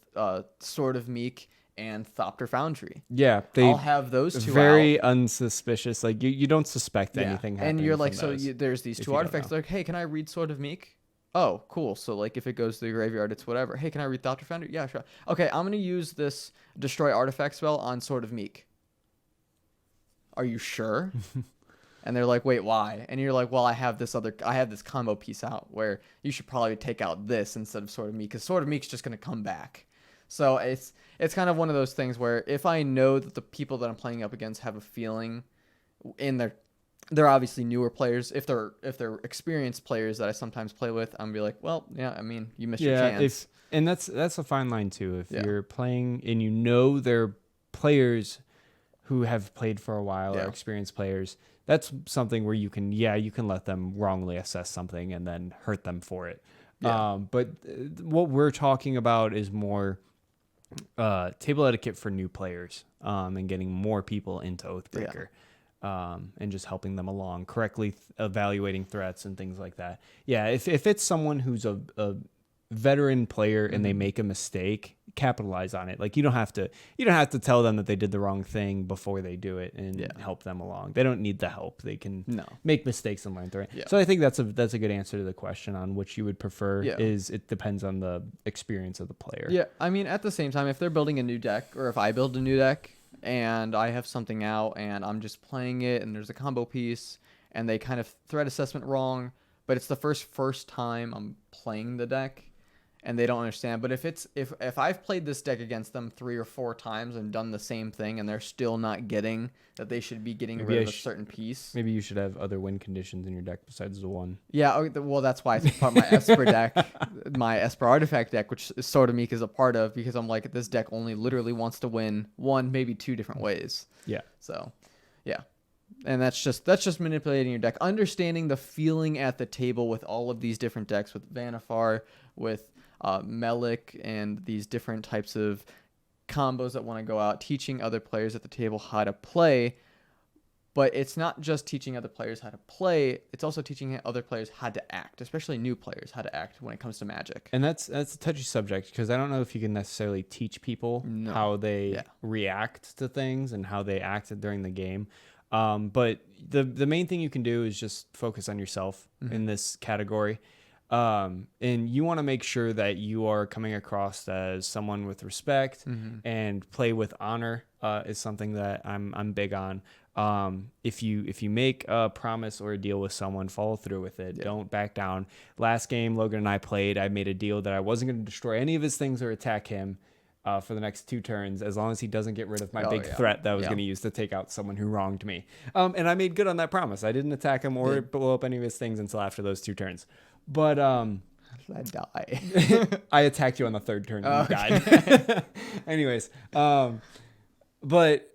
Sword of Meek and Thopter Foundry. Yeah, I'll have those two very out. unsuspicious. Like you don't suspect anything happening. And you're like, from so those there's these if two you don't artifacts. know. They're like, hey, can I read Sword of Meek? Oh, cool. So like if it goes to the graveyard, it's whatever. Hey, can I read Thopter Foundry? Yeah, sure. Okay, I'm gonna use this destroy artifact spell on Sword of Meek. Are you sure? And they're like, wait, why? And you're like, well, I have this combo piece out where you should probably take out this instead of Sword of Meek, because Sword of Meek's just gonna come back. So it's kind of one of those things where if I know that the people that I'm playing up against have a feeling in they're obviously newer players. If they're experienced players that I sometimes play with, I'm be like, well, yeah, I mean, you missed your chance. And that's a fine line too. If Yeah. you're playing and you know they're players who have played for a while or experienced players, that's something where you can let them wrongly assess something and then hurt them for it. Yeah. But what we're talking about is more table etiquette for new players and getting more people into Oathbreaker. And just helping them along, correctly evaluating threats and things like that. Yeah, if it's someone who's a veteran player and they make a mistake, capitalize on it. Like you don't have to tell them that they did the wrong thing before they do it and help them along. They don't need the help. They can make mistakes and learn through it. Yeah. So I think that's a good answer to the question on which you would prefer. Yeah. Is it depends on the experience of the player. Yeah, I mean, at the same time, if they're building a new deck, or if I build a new deck and I have something out and I'm just playing it and there's a combo piece and they kind of threat assessment wrong, but it's the first time I'm playing the deck and they don't understand. But if I've played this deck against them 3 or 4 times and done the same thing and they're still not getting that they should be getting rid of a certain piece. Maybe you should have other win conditions in your deck besides the one. Yeah, well, that's why it's part of my Esper deck, my Esper artifact deck, which Sword of Meek is a part of, because I'm like, this deck only literally wants to win 1, maybe 2 different ways. Yeah. So, yeah. And that's just manipulating your deck, understanding the feeling at the table with all of these different decks, with Vanifar, with Melik, and these different types of combos that want to go out, teaching other players at the table how to play. But it's not just teaching other players how to play, it's also teaching other players how to act, especially new players, how to act when it comes to Magic. And that's a touchy subject, because I don't know if you can necessarily teach people how they react to things and how they act during the game. But the main thing you can do is just focus on yourself in this category. And you want to make sure that you are coming across as someone with respect and play with honor is something that I'm big on. If you make a promise or a deal with someone, follow through with it. Don't back down. Last game Logan and I played, I made a deal that I wasn't going to destroy any of his things or attack him for the next 2 turns, as long as he doesn't get rid of my big threat that I was going to use to take out someone who wronged me. And I made good on that promise. I didn't attack him or blow up any of his things until after those 2 turns. But I die. I attacked you on the 3rd turn and you died. Anyways, but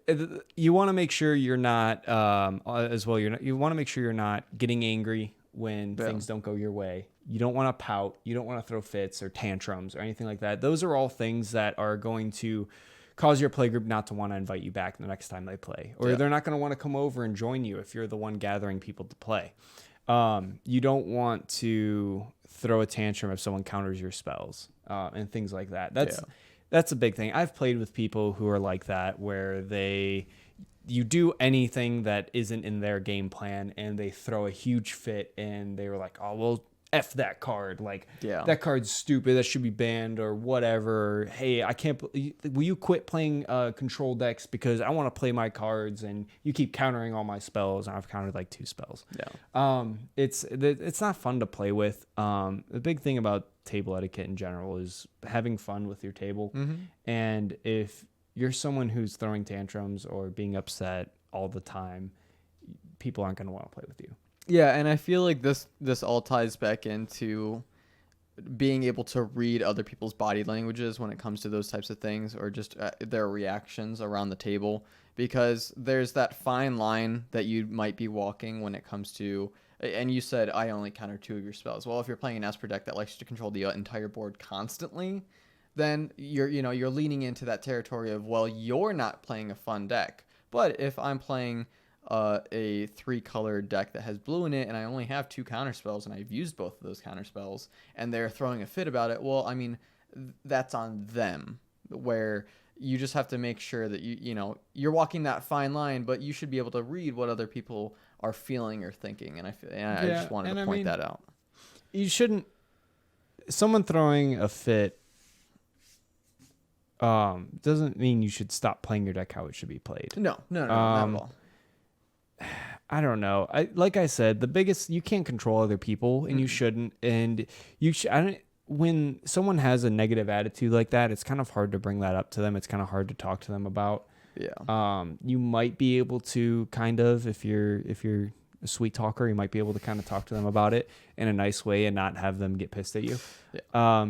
you want to make sure you're not as well. You want to make sure you're not getting angry when things don't go your way. You don't want to pout. You don't want to throw fits or tantrums or anything like that. Those are all things that are going to cause your playgroup not to want to invite you back the next time they play, or they're not going to want to come over and join you if you're the one gathering people to play. You don't want to throw a tantrum if someone counters your spells and things like that. That's a big thing. I've played with people who are like that, where you do anything that isn't in their game plan and they throw a huge fit and they were like, oh, well, F that card. Like, that card's stupid. That should be banned or whatever. Hey, will you quit playing control decks because I want to play my cards and you keep countering all my spells, and I've countered like 2 spells. It's not fun to play with. The big thing about table etiquette in general is having fun with your table. And if you're someone who's throwing tantrums or being upset all the time, people aren't going to want to play with you. Yeah, and I feel like this all ties back into being able to read other people's body languages when it comes to those types of things, or just their reactions around the table, because there's that fine line that you might be walking when it comes to, and you said I only counter 2 of your spells. Well, if you're playing an Esper deck that likes to control the entire board constantly, then you're leaning into that territory of, well, you're not playing a fun deck. But if I'm playing a 3-color deck that has blue in it, and I only have 2 counter spells, and I've used both of those counter spells, and they're throwing a fit about it, well, I mean, that's on them. Where you just have to make sure that you're walking that fine line, but you should be able to read what other people are feeling or thinking. And I just wanted to point that out. You shouldn't. Someone throwing a fit doesn't mean you should stop playing your deck how it should be played. No, not at all. I don't know. Like I said, the biggest, you can't control other people, and you shouldn't. And when someone has a negative attitude like that, it's kind of hard to bring that up to them. It's kind of hard to talk to them about. Yeah. You might be able to kind of, if you're a sweet talker, you might be able to kind of talk to them about it in a nice way and not have them get pissed at you. Yeah.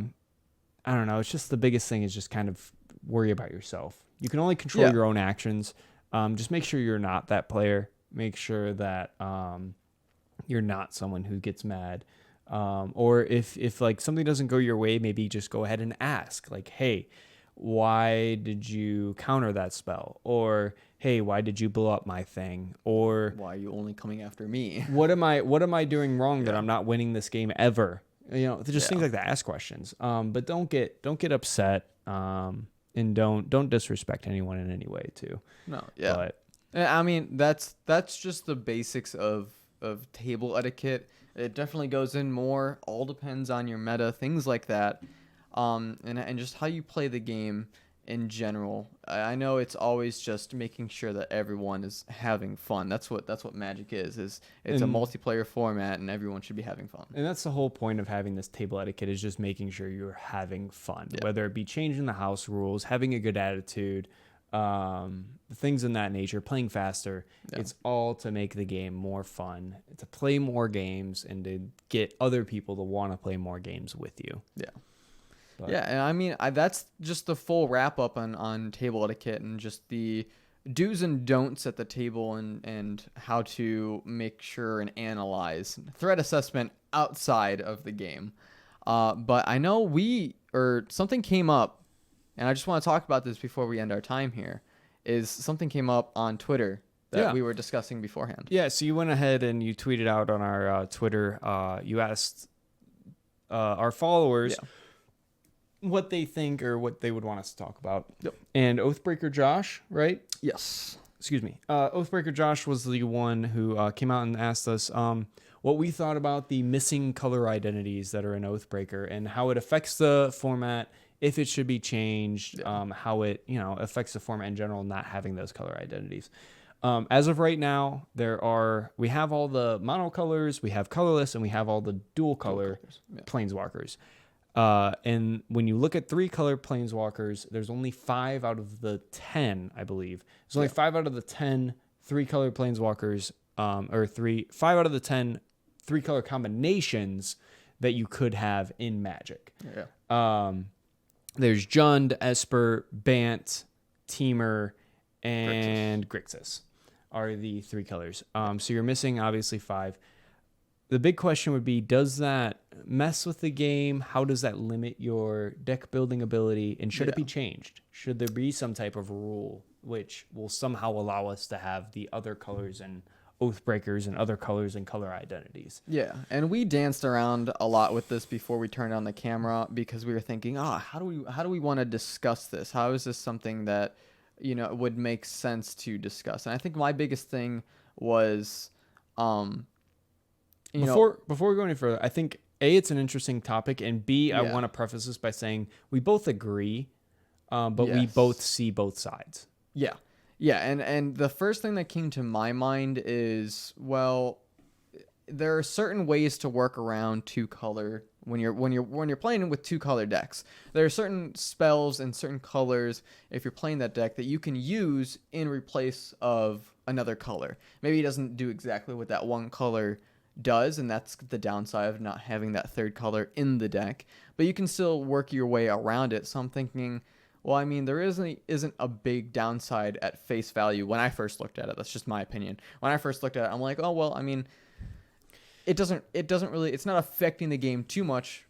I don't know. It's just the biggest thing is just kind of worry about yourself. You can only control your own actions. Just make sure you're not that player. Make sure that you're not someone who gets mad. Or if like something doesn't go your way, maybe just go ahead and ask, like, hey, why did you counter that spell? Or, hey, why did you blow up my thing? Or why are you only coming after me? What am I doing wrong that I'm not winning this game ever? Just things like that. Ask questions. But don't get upset. And don't disrespect anyone in any way too. No, yeah. But I mean, that's just the basics of table etiquette. It definitely goes in more. All depends on your meta, things like that, and just how you play the game in general. I know it's always just making sure that everyone is having fun. That's what Magic is. It's a multiplayer format, and everyone should be having fun. And that's the whole point of having this table etiquette, is just making sure you're having fun, whether it be changing the house rules, having a good attitude. Things in that nature, playing faster. It's all to make the game more fun, to play more games, and to get other people to want to play more games with you. And I mean, that's just the full wrap up on table etiquette, and just the do's and don'ts at the table, and how to make sure and analyze threat assessment outside of the game. But I know something came up, and I just want to talk about this before we end our time here, is something came up on Twitter that we were discussing beforehand. Yeah, so you went ahead and you tweeted out on our Twitter, you asked our followers what they think or what they would want us to talk about. Yep. And Oathbreaker Josh, right? Yes. Excuse me. Oathbreaker Josh was the one who came out and asked us what we thought about the missing color identities that are in Oathbreaker and how it affects the format, if it should be changed, how it affects the format in general, not having those color identities. As of right now, we have all the monocolors, we have colorless, and we have all the dual color planeswalkers. And when you look at 3-color planeswalkers, there's only 5 out of the 10, I believe. There's only 5 out of the 10 3-color planeswalkers, 5 out of the 10 3-color combinations that you could have in Magic. There's Jund, Esper, Bant, Temur, and Grixis are the 3 colors. So you're missing obviously 5. The big question would be, does that mess with the game? How does that limit your deck building ability? And should it be changed? Should there be some type of rule which will somehow allow us to have the other colors and Oathbreakers and other colors and color identities? Yeah, and we danced around a lot with this before we turned on the camera, because we were thinking, how do we want to discuss this? How is this something that would make sense to discuss? And I think my biggest thing was before we go any further, I think A, it's an interesting topic, and B, I want to preface this by saying we both agree, but we both see both sides. Yeah, and the first thing that came to my mind is, well, there are certain ways to work around 2-color when you're playing with 2-color decks. There are certain spells and certain colors, if you're playing that deck, that you can use in replace of another color. Maybe it doesn't do exactly what that one color does, and that's the downside of not having that third color in the deck. But you can still work your way around it. So I'm thinking, well, I mean, there isn't a big downside at face value when I first looked at it. That's just my opinion. When I first looked at it, I'm like, oh well, I mean, it doesn't really, it's not affecting the game too much.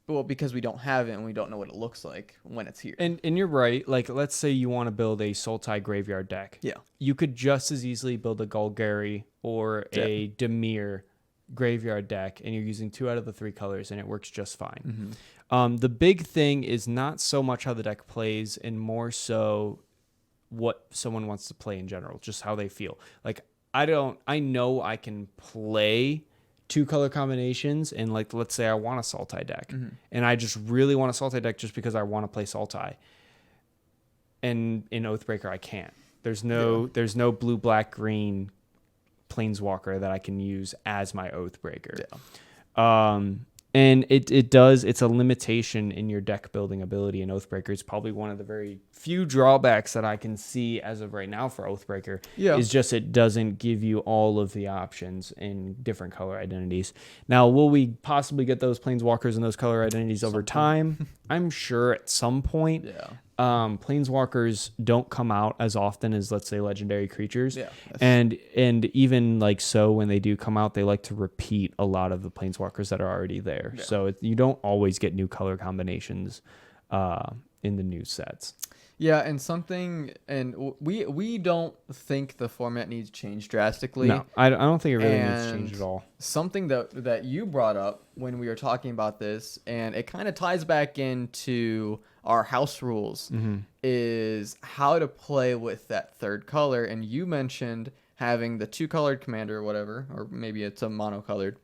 Well, because we don't have it and we don't know what it looks like when it's here. And you're right. Like, let's say you want to build a Sultai graveyard deck. Yeah. You could just as easily build a Golgari or a Dimir graveyard deck, and you're using 2 out of the 3 colors, and it works just fine. The big thing is not so much how the deck plays, and more so what someone wants to play in general, just how they feel. Like, I know I can play 2 color combinations, and like, let's say I want a Sultai deck, and I just really want a Sultai deck just because I want to play Sultai. And in Oathbreaker, I can't. There's no blue, black, green Planeswalker that I can use as my Oathbreaker. And it's a limitation in your deck building ability in Oathbreaker. It's probably one of the very few drawbacks that I can see as of right now for Oathbreaker. Is just it doesn't give you all of the options in different color identities. Now, will we possibly get those Planeswalkers and those color identities over time? I'm sure at some point. Planeswalkers don't come out as often as, let's say, legendary creatures. And even like so, when they do come out, they like to repeat a lot of the Planeswalkers that are already there. So you don't always get new color combinations in the new sets. Yeah, and we don't think the format needs to change drastically. No, I don't think it really needs to change at all. Something that you brought up when we were talking about this, and it kind of ties back into our house rules, is how to play with that third color. And you mentioned having the 2-colored commander or whatever, or maybe it's a monocolored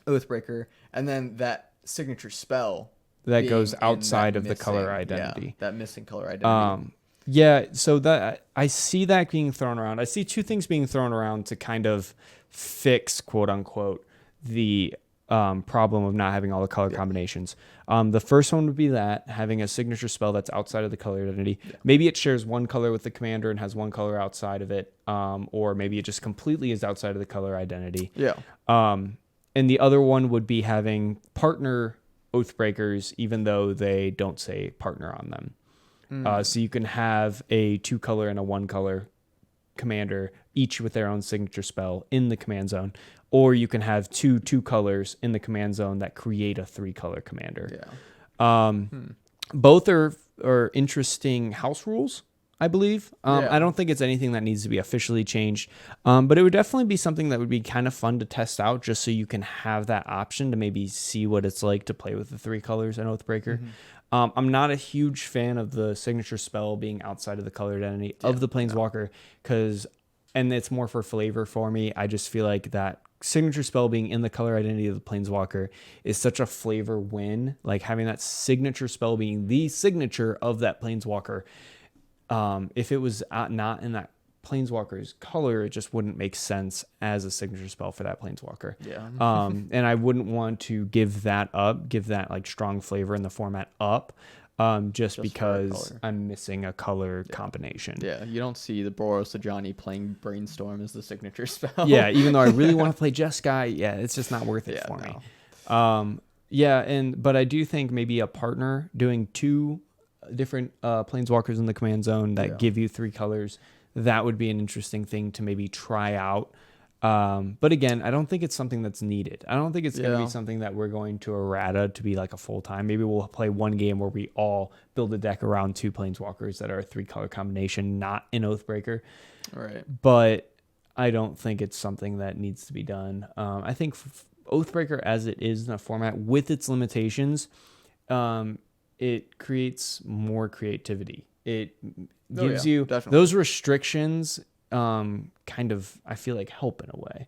Oathbreaker, and then that signature spell that goes outside of the color identity. That missing color identity. So that I see that being thrown around. I see 2 things being thrown around to kind of fix, quote unquote, the problem of not having all the color combinations. The first one would be that having a signature spell that's outside of the color identity. Maybe it shares 1 color with the commander and has 1 color outside of it, or maybe it just completely is outside of the color identity. And the other one would be having partner Oathbreakers, even though they don't say partner on them. So you can have a 2-color and a 1-color commander, each with their own signature spell in the command zone, or you can have 2 colors in the command zone that create a 3-color commander. Both are interesting house rules, I believe. I don't think it's anything that needs to be officially changed, but it would definitely be something that would be kind of fun to test out, just so you can have that option to maybe see what it's like to play with the 3 colors in Oathbreaker. I'm not a huge fan of the signature spell being outside of the color identity of the Planeswalker, and it's more for flavor for me. I just feel like that signature spell being in the color identity of the Planeswalker is such a flavor win. Like, having that signature spell being the signature of that Planeswalker. If it was not in that Planeswalker's color, it just wouldn't make sense as a signature spell for that Planeswalker. And I wouldn't want to give that like strong flavor in the format up, just because I'm missing a color combination. You don't see the Boros Ajani playing Brainstorm as the signature spell. Even though I really want to play Jeskai, it's just not worth it for me. But I do think maybe a partner doing 2 different Planeswalkers in the command zone that give you 3 colors, that would be an interesting thing to maybe try out. But again, I don't think it's something that's needed. I don't think it's going to be something that we're going to errata to be like a full-time. Maybe we'll play 1 game where we all build a deck around 2 Planeswalkers that are a 3-color combination, not in Oathbreaker. But I don't think it's something that needs to be done. I think Oathbreaker, as it is in the format, with its limitations, it creates more creativity. It gives you those restrictions, kind of, I feel like, help in a way.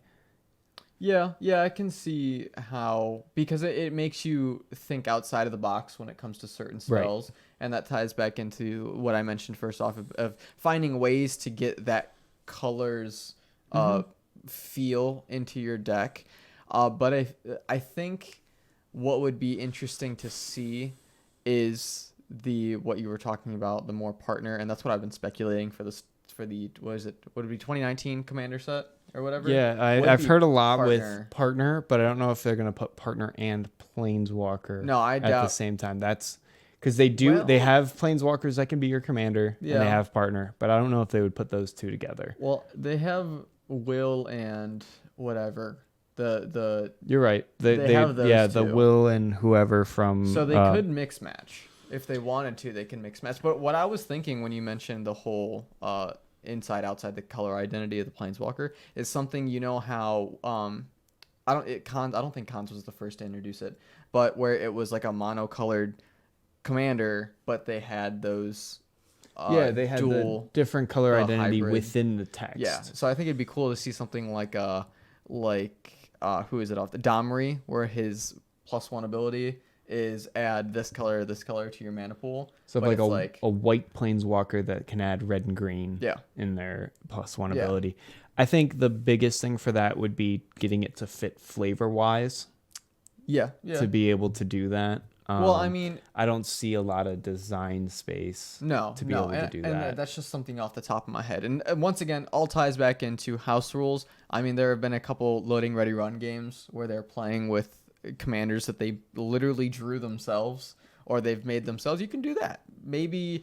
I can see how, because it makes you think outside of the box when it comes to certain spells, and that ties back into what I mentioned first off of finding ways to get that colors feel into your deck. But I think what would be interesting to see is what you were talking about, the more partner, and that's what I've been speculating for this for the what is it? Would it be 2019 Commander set or whatever? Yeah, Would I've be heard a lot partner. with partner, but I don't know if they're gonna put partner and planeswalker No, I at the doubt. same time. That's because they Well, have planeswalkers that can be your commander, and they yeah. have partner, but I don't know if they would put those two together. Well, they have Will and whatever. The You're right. They have those the two. Will and whoever from So they could mix match if they wanted to. They can mix match. But what I was thinking when you mentioned the whole inside outside the color identity of the planeswalker is something, you know how I don't think Cons was the first to introduce it, but where it was like a monocolored commander, but they had those they had dual the different color identity hybrid. within the text. Yeah, so I think it'd be cool to see something like who is it off the Domri, where his +1 ability is add this color to your mana pool. So but like it's a white planeswalker that can add red and green Yeah. in their +1 Yeah. ability. I think the biggest thing for that would be getting it to fit flavor wise yeah. to be able to do that. Well, I mean, I don't see a lot of design space to be able to do and that. that's just something off the top of my head. And once again, all ties back into house rules. I mean, there have been a couple loading ready run games where they're playing with commanders that they literally drew themselves or they've made themselves. You can do that. Maybe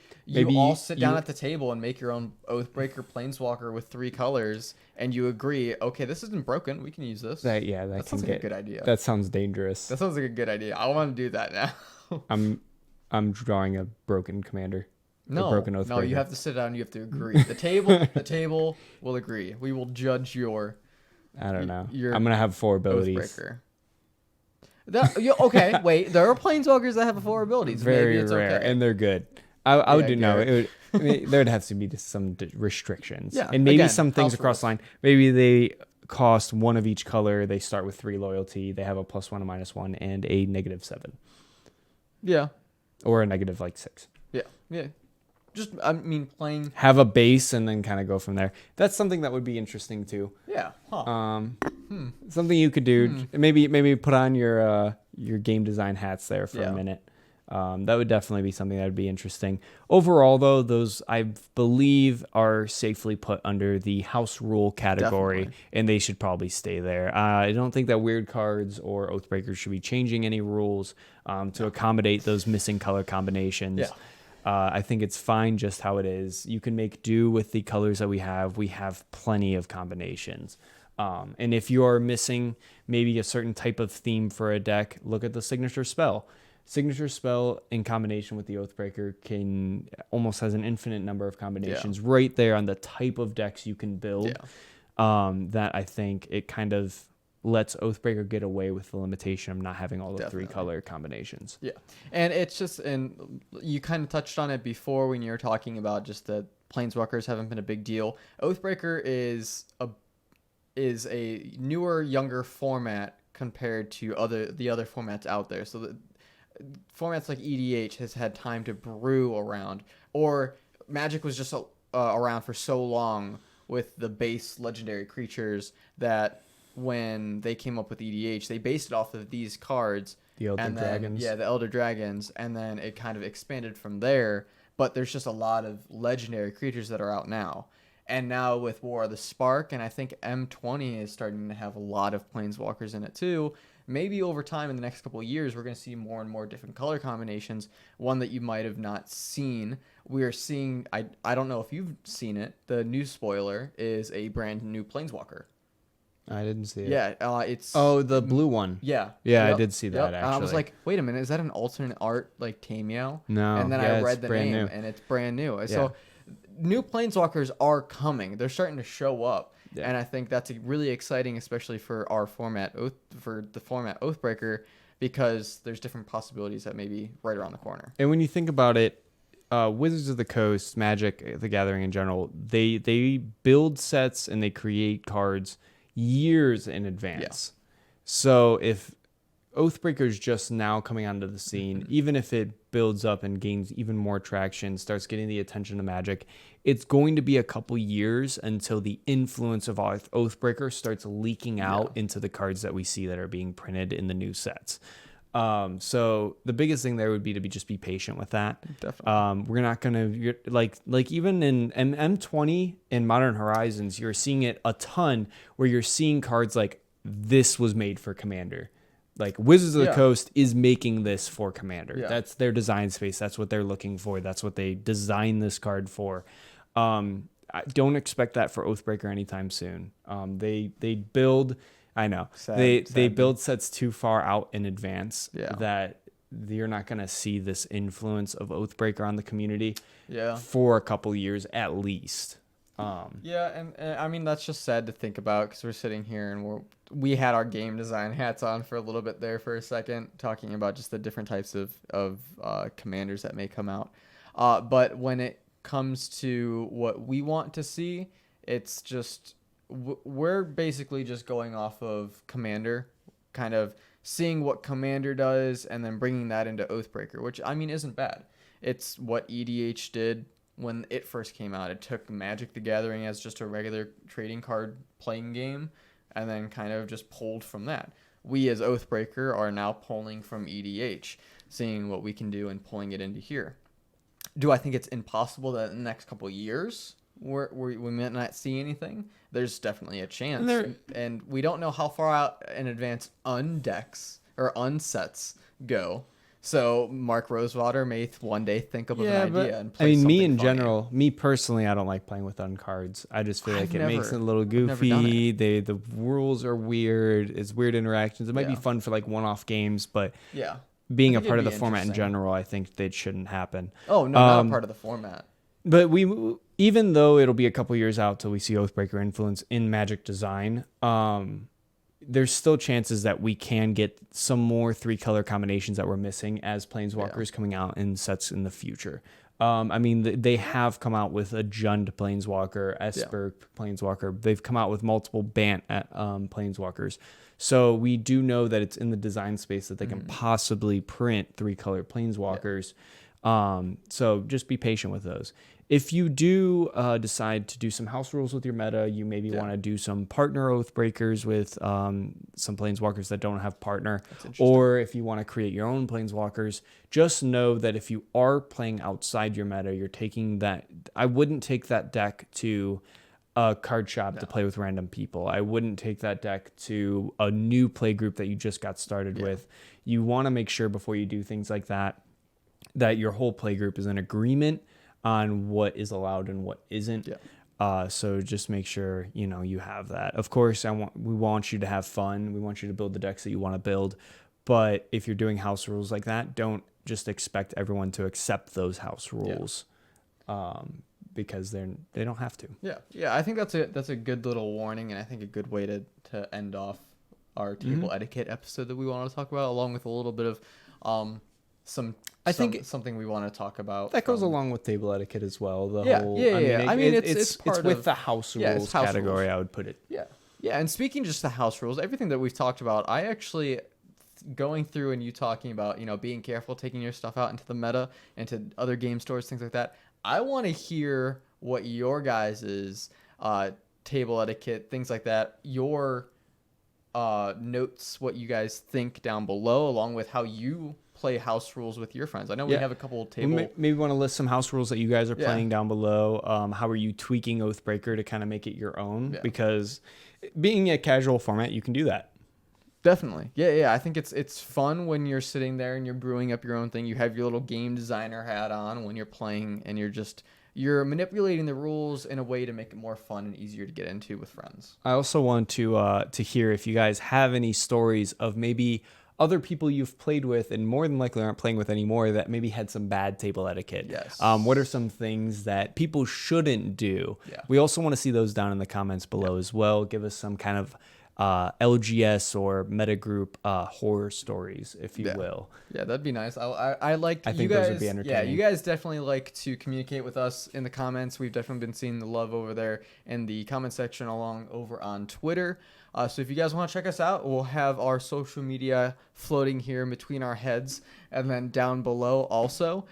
all sit down at the table and make your own Oathbreaker Planeswalker with 3 colors, and you agree, okay, this isn't broken. We can use this. That sounds like a good idea. That sounds dangerous. That sounds like a good idea. I want to do that now. I'm drawing a broken commander. No, a broken Oathbreaker. no, you have to sit down. And you have to agree. The table will agree. We will judge your. I don't know. Your I'm gonna have 4 abilities. Oathbreaker. Okay, wait. There are planeswalkers that have 4 abilities. Very Maybe it's rare, okay. and they're good. I would do no. Garrett. It would. I mean, there would have to be just some restrictions. Yeah, and maybe again, some things house across rules. the line. Maybe they cost 1 of each color. They start with 3 loyalty. They have a +1, a -1, and a -7, Yeah, or a -6. yeah. Just I mean, playing. Have a base and then kind of go from there. That's something that would be interesting too. Yeah. Huh. Something you could do. Maybe put on your game design hats there for Yeah. a minute. That would definitely be something that would be interesting. Overall, though, those I believe are safely put under the house rule category, Definitely. and they should probably stay there. I don't think that weird cards or Oathbreakers should be changing any rules to accommodate those missing color combinations. Yeah. I think it's fine just how it is. You can make do with the colors that we have. We have plenty of combinations. And if you are missing maybe a certain type of theme for a deck, look at the signature spell. Signature spell in combination with the Oathbreaker can almost has an infinite number of combinations right there on the type of decks you can build. That I think it kind of lets Oathbreaker get away with the limitation of not having all the 3 color combinations. Yeah, and it's just, and you kind of touched on it before when you were talking about just that planeswalkers haven't been a big deal. Oathbreaker is a newer, younger format compared to the other formats out there. So the formats like EDH has had time to brew around, or Magic was just around for so long with the base legendary creatures that when they came up with EDH, they based it off of these cards. The Elder Dragons. Yeah, the Elder Dragons. And then it kind of expanded from there. But there's just a lot of legendary creatures that are out now. And now with War of the Spark, and I think M20 is starting to have a lot of planeswalkers in it too. Maybe over time in the next couple of years, we're going to see more and more different color combinations. One that you might have not seen. We are seeing, I don't know if you've seen it, the new spoiler is a brand new planeswalker. I didn't see it. Yeah, it's... Oh, the blue one. Yeah. Yeah, I did see that, I was actually. like, wait a minute, is that an alternate art like Tameo? No, And then yeah, I it's read the brand name, new. and it's brand new. So new planeswalkers are coming. They're starting to show up. Yeah. And I think that's really exciting, especially for our format, for the format Oathbreaker, because there's different possibilities that may be right around the corner. And when you think about it, Wizards of the Coast, Magic, the Gathering in general, they build sets and they create cards years in advance. So if Oathbreaker's just now coming onto the scene, even if it builds up and gains even more traction, starts getting the attention of Magic, it's going to be a couple years until the influence of Oathbreaker starts leaking out into the cards that we see that are being printed in the new sets. So the biggest thing there would be to just be patient with that. Definitely. We're not gonna like even in M20 in Modern Horizons, you're seeing it a ton where you're seeing cards like this was made for Commander. Like Wizards of the Yeah. Coast is making this for Commander. Yeah. That's their design space. That's what they're looking for. That's what they designed this card for. I don't expect that for Oathbreaker anytime soon. They build. I know they build sets too far out in advance that you're not going to see this influence of Oathbreaker on the community for a couple years at least. And I mean that's just sad to think about because we're sitting here and we had our game design hats on for a little bit there for a second, talking about just the different types of commanders that may come out. But when it comes to what we want to see, it's just we're basically just going off of Commander, kind of seeing what Commander does and then bringing that into Oathbreaker, which I mean isn't bad. It's what EDH did when it first came out. It took Magic the Gathering as just a regular trading card playing game and then kind of just pulled from that. We as Oathbreaker are now pulling from EDH, seeing what we can do and pulling it into here. Do I think it's impossible that in the next couple of years we might not see anything? There's definitely a chance. And we don't know how far out in advance undecks or unsets go. So Mark Rosewater may one day think of an idea and play something me in funny. general, me personally, I don't like playing with uncards. I just feel like it makes it a little never done goofy. The rules are weird. It's weird interactions. It might be Yeah. fun for like one-off games, but Yeah. being I a think part of it'd the be format in interesting. general, I think that shouldn't happen. Oh, no, not a part of the format. But even though it'll be a couple years out till we see Oathbreaker influence in Magic design, there's still chances that we can get some more 3-color combinations that we're missing as Planeswalkers coming out in sets in the future. I mean, they have come out with a Jund Planeswalker, Esper Planeswalker. They've come out with multiple Bant Planeswalkers. So we do know that it's in the design space that they can possibly print 3-color Planeswalkers. So just be patient with those. If you do decide to do some house rules with your meta, you maybe want to do some partner Oathbreakers with some Planeswalkers that don't have partner. Or if you want to create your own Planeswalkers, just know that if you are playing outside your meta, you're taking that. I wouldn't take that deck to a card shop to play with random people. I wouldn't take that deck to a new play group that you just got started with. You want to make sure before you do things like that your whole play group is in agreement on what is allowed and what isn't. So just make sure, you have that. Of course, we want you to have fun. We want you to build the decks that you want to build. But if you're doing house rules like that, don't just expect everyone to accept those house rules. Because they don't have to. Yeah. I think that's a good little warning, and I think a good way to end off our table etiquette episode that we want to talk about, along with a little bit of something we want to talk about. That goes along with table etiquette as well. I mean, it's with the house rules category. I would put it. Yeah. And speaking just the house rules, everything that we've talked about, I actually going through and you talking about being careful taking your stuff out into the meta, into other game stores, things like that. I want to hear what your guys' table etiquette, things like that, your notes, what you guys think down below, along with how you play house rules with your friends. I know we have a couple table. Maybe want to list some house rules that you guys are playing down below. How are you tweaking Oathbreaker to kind of make it your own? Because being a casual format, you can do that. Definitely. Yeah. I think it's fun when you're sitting there and you're brewing up your own thing. You have your little game designer hat on when you're playing, and you're manipulating the rules in a way to make it more fun and easier to get into with friends. I also want to hear if you guys have any stories of maybe other people you've played with and more than likely aren't playing with anymore that maybe had some bad table etiquette. Yes. What are some things that people shouldn't do? We also want to see those down in the comments below as well. Give us some kind of LGS or metagroup horror stories, if you will. Yeah, that'd be nice. I think you guys, those would be entertaining. Yeah, you guys definitely like to communicate with us in the comments. We've definitely been seeing the love over there in the comment section along over on Twitter. So if you guys want to check us out, we'll have our social media floating here between our heads, and then down below also.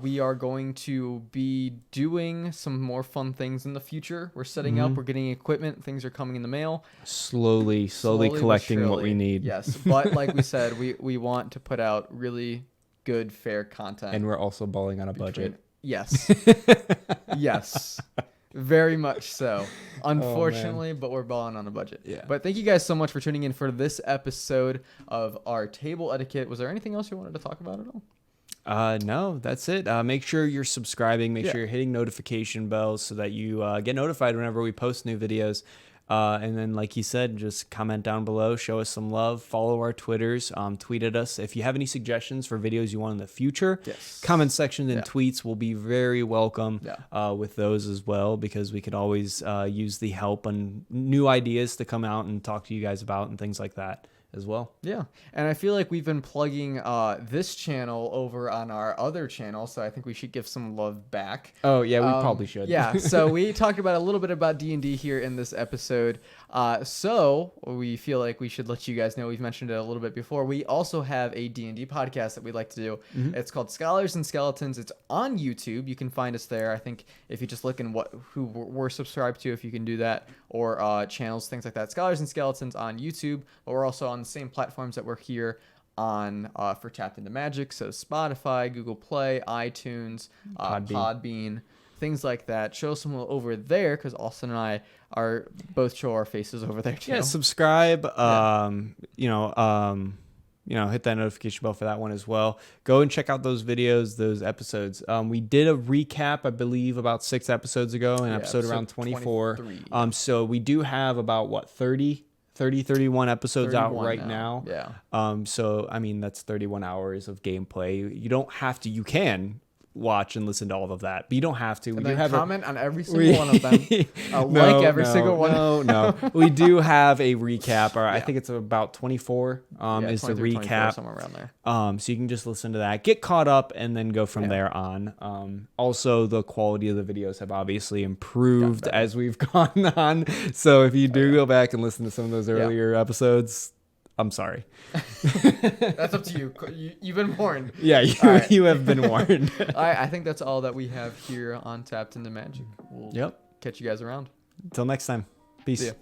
We are going to be doing some more fun things in the future. We're setting up, we're getting equipment, things are coming in the mail. Slowly but collecting what we surely. need. Yes, but like we said, we want to put out really good, fair content. And we're also balling on a budget. Yes. Yes. Very much so. Unfortunately, but we're balling on a budget. Yeah. But thank you guys so much for tuning in for this episode of our table etiquette. Was there anything else you wanted to talk about at all? No, that's it. Make sure you're subscribing. Make sure you're hitting notification bells so that you get notified whenever we post new videos. And then, like you said, just comment down below, show us some love, follow our Twitters, tweet at us. If you have any suggestions for videos you want in the future, comment sections and tweets will be very welcome with those as well, because we could always use the help and new ideas to come out and talk to you guys about and things like that as well. Yeah. And I feel like we've been plugging this channel over on our other channel, so I think we should give some love back. Oh, yeah, we probably should. Yeah, so we talked about a little bit about D&D here in this episode. So we feel like we should let you guys know, we've mentioned it a little bit before, we also have a D&D podcast that we like to do. It's called Scholars and Skeletons. It's on YouTube. You can find us there. I think if you just look in who we're subscribed to, if you can do that, or channels, things like that. Scholars and Skeletons on YouTube, but we're also on the same platforms that we're here on for Tapped Into Magic. So Spotify, Google Play, iTunes, Podbean, things like that. Show some over there, because Austin and I are both show our faces over there too. Yeah, subscribe. Hit that notification bell for that one as well. Go and check out those videos, those episodes. We did a recap, I believe, about 6 episodes ago, an episode around 24. So we do have about 31 episodes out right now. Yeah. So I mean, that's 31 hours of gameplay. You don't have to. You can watch and listen to all of that, but you don't have to. We do have comment on every single one of them. Every single one. No. We do have a recap, or I think it's about 24 is the recap, somewhere around there. So you can just listen to that, get caught up, and then go from there on. Also, the quality of the videos have obviously improved as we've gone on. So if you do go back and listen to some of those earlier episodes, I'm sorry. That's up to you. You've been warned. Yeah, you have been warned. I think that's all that we have here on Tapped Into Magic. We'll catch you guys around. Until next time. Peace. See ya.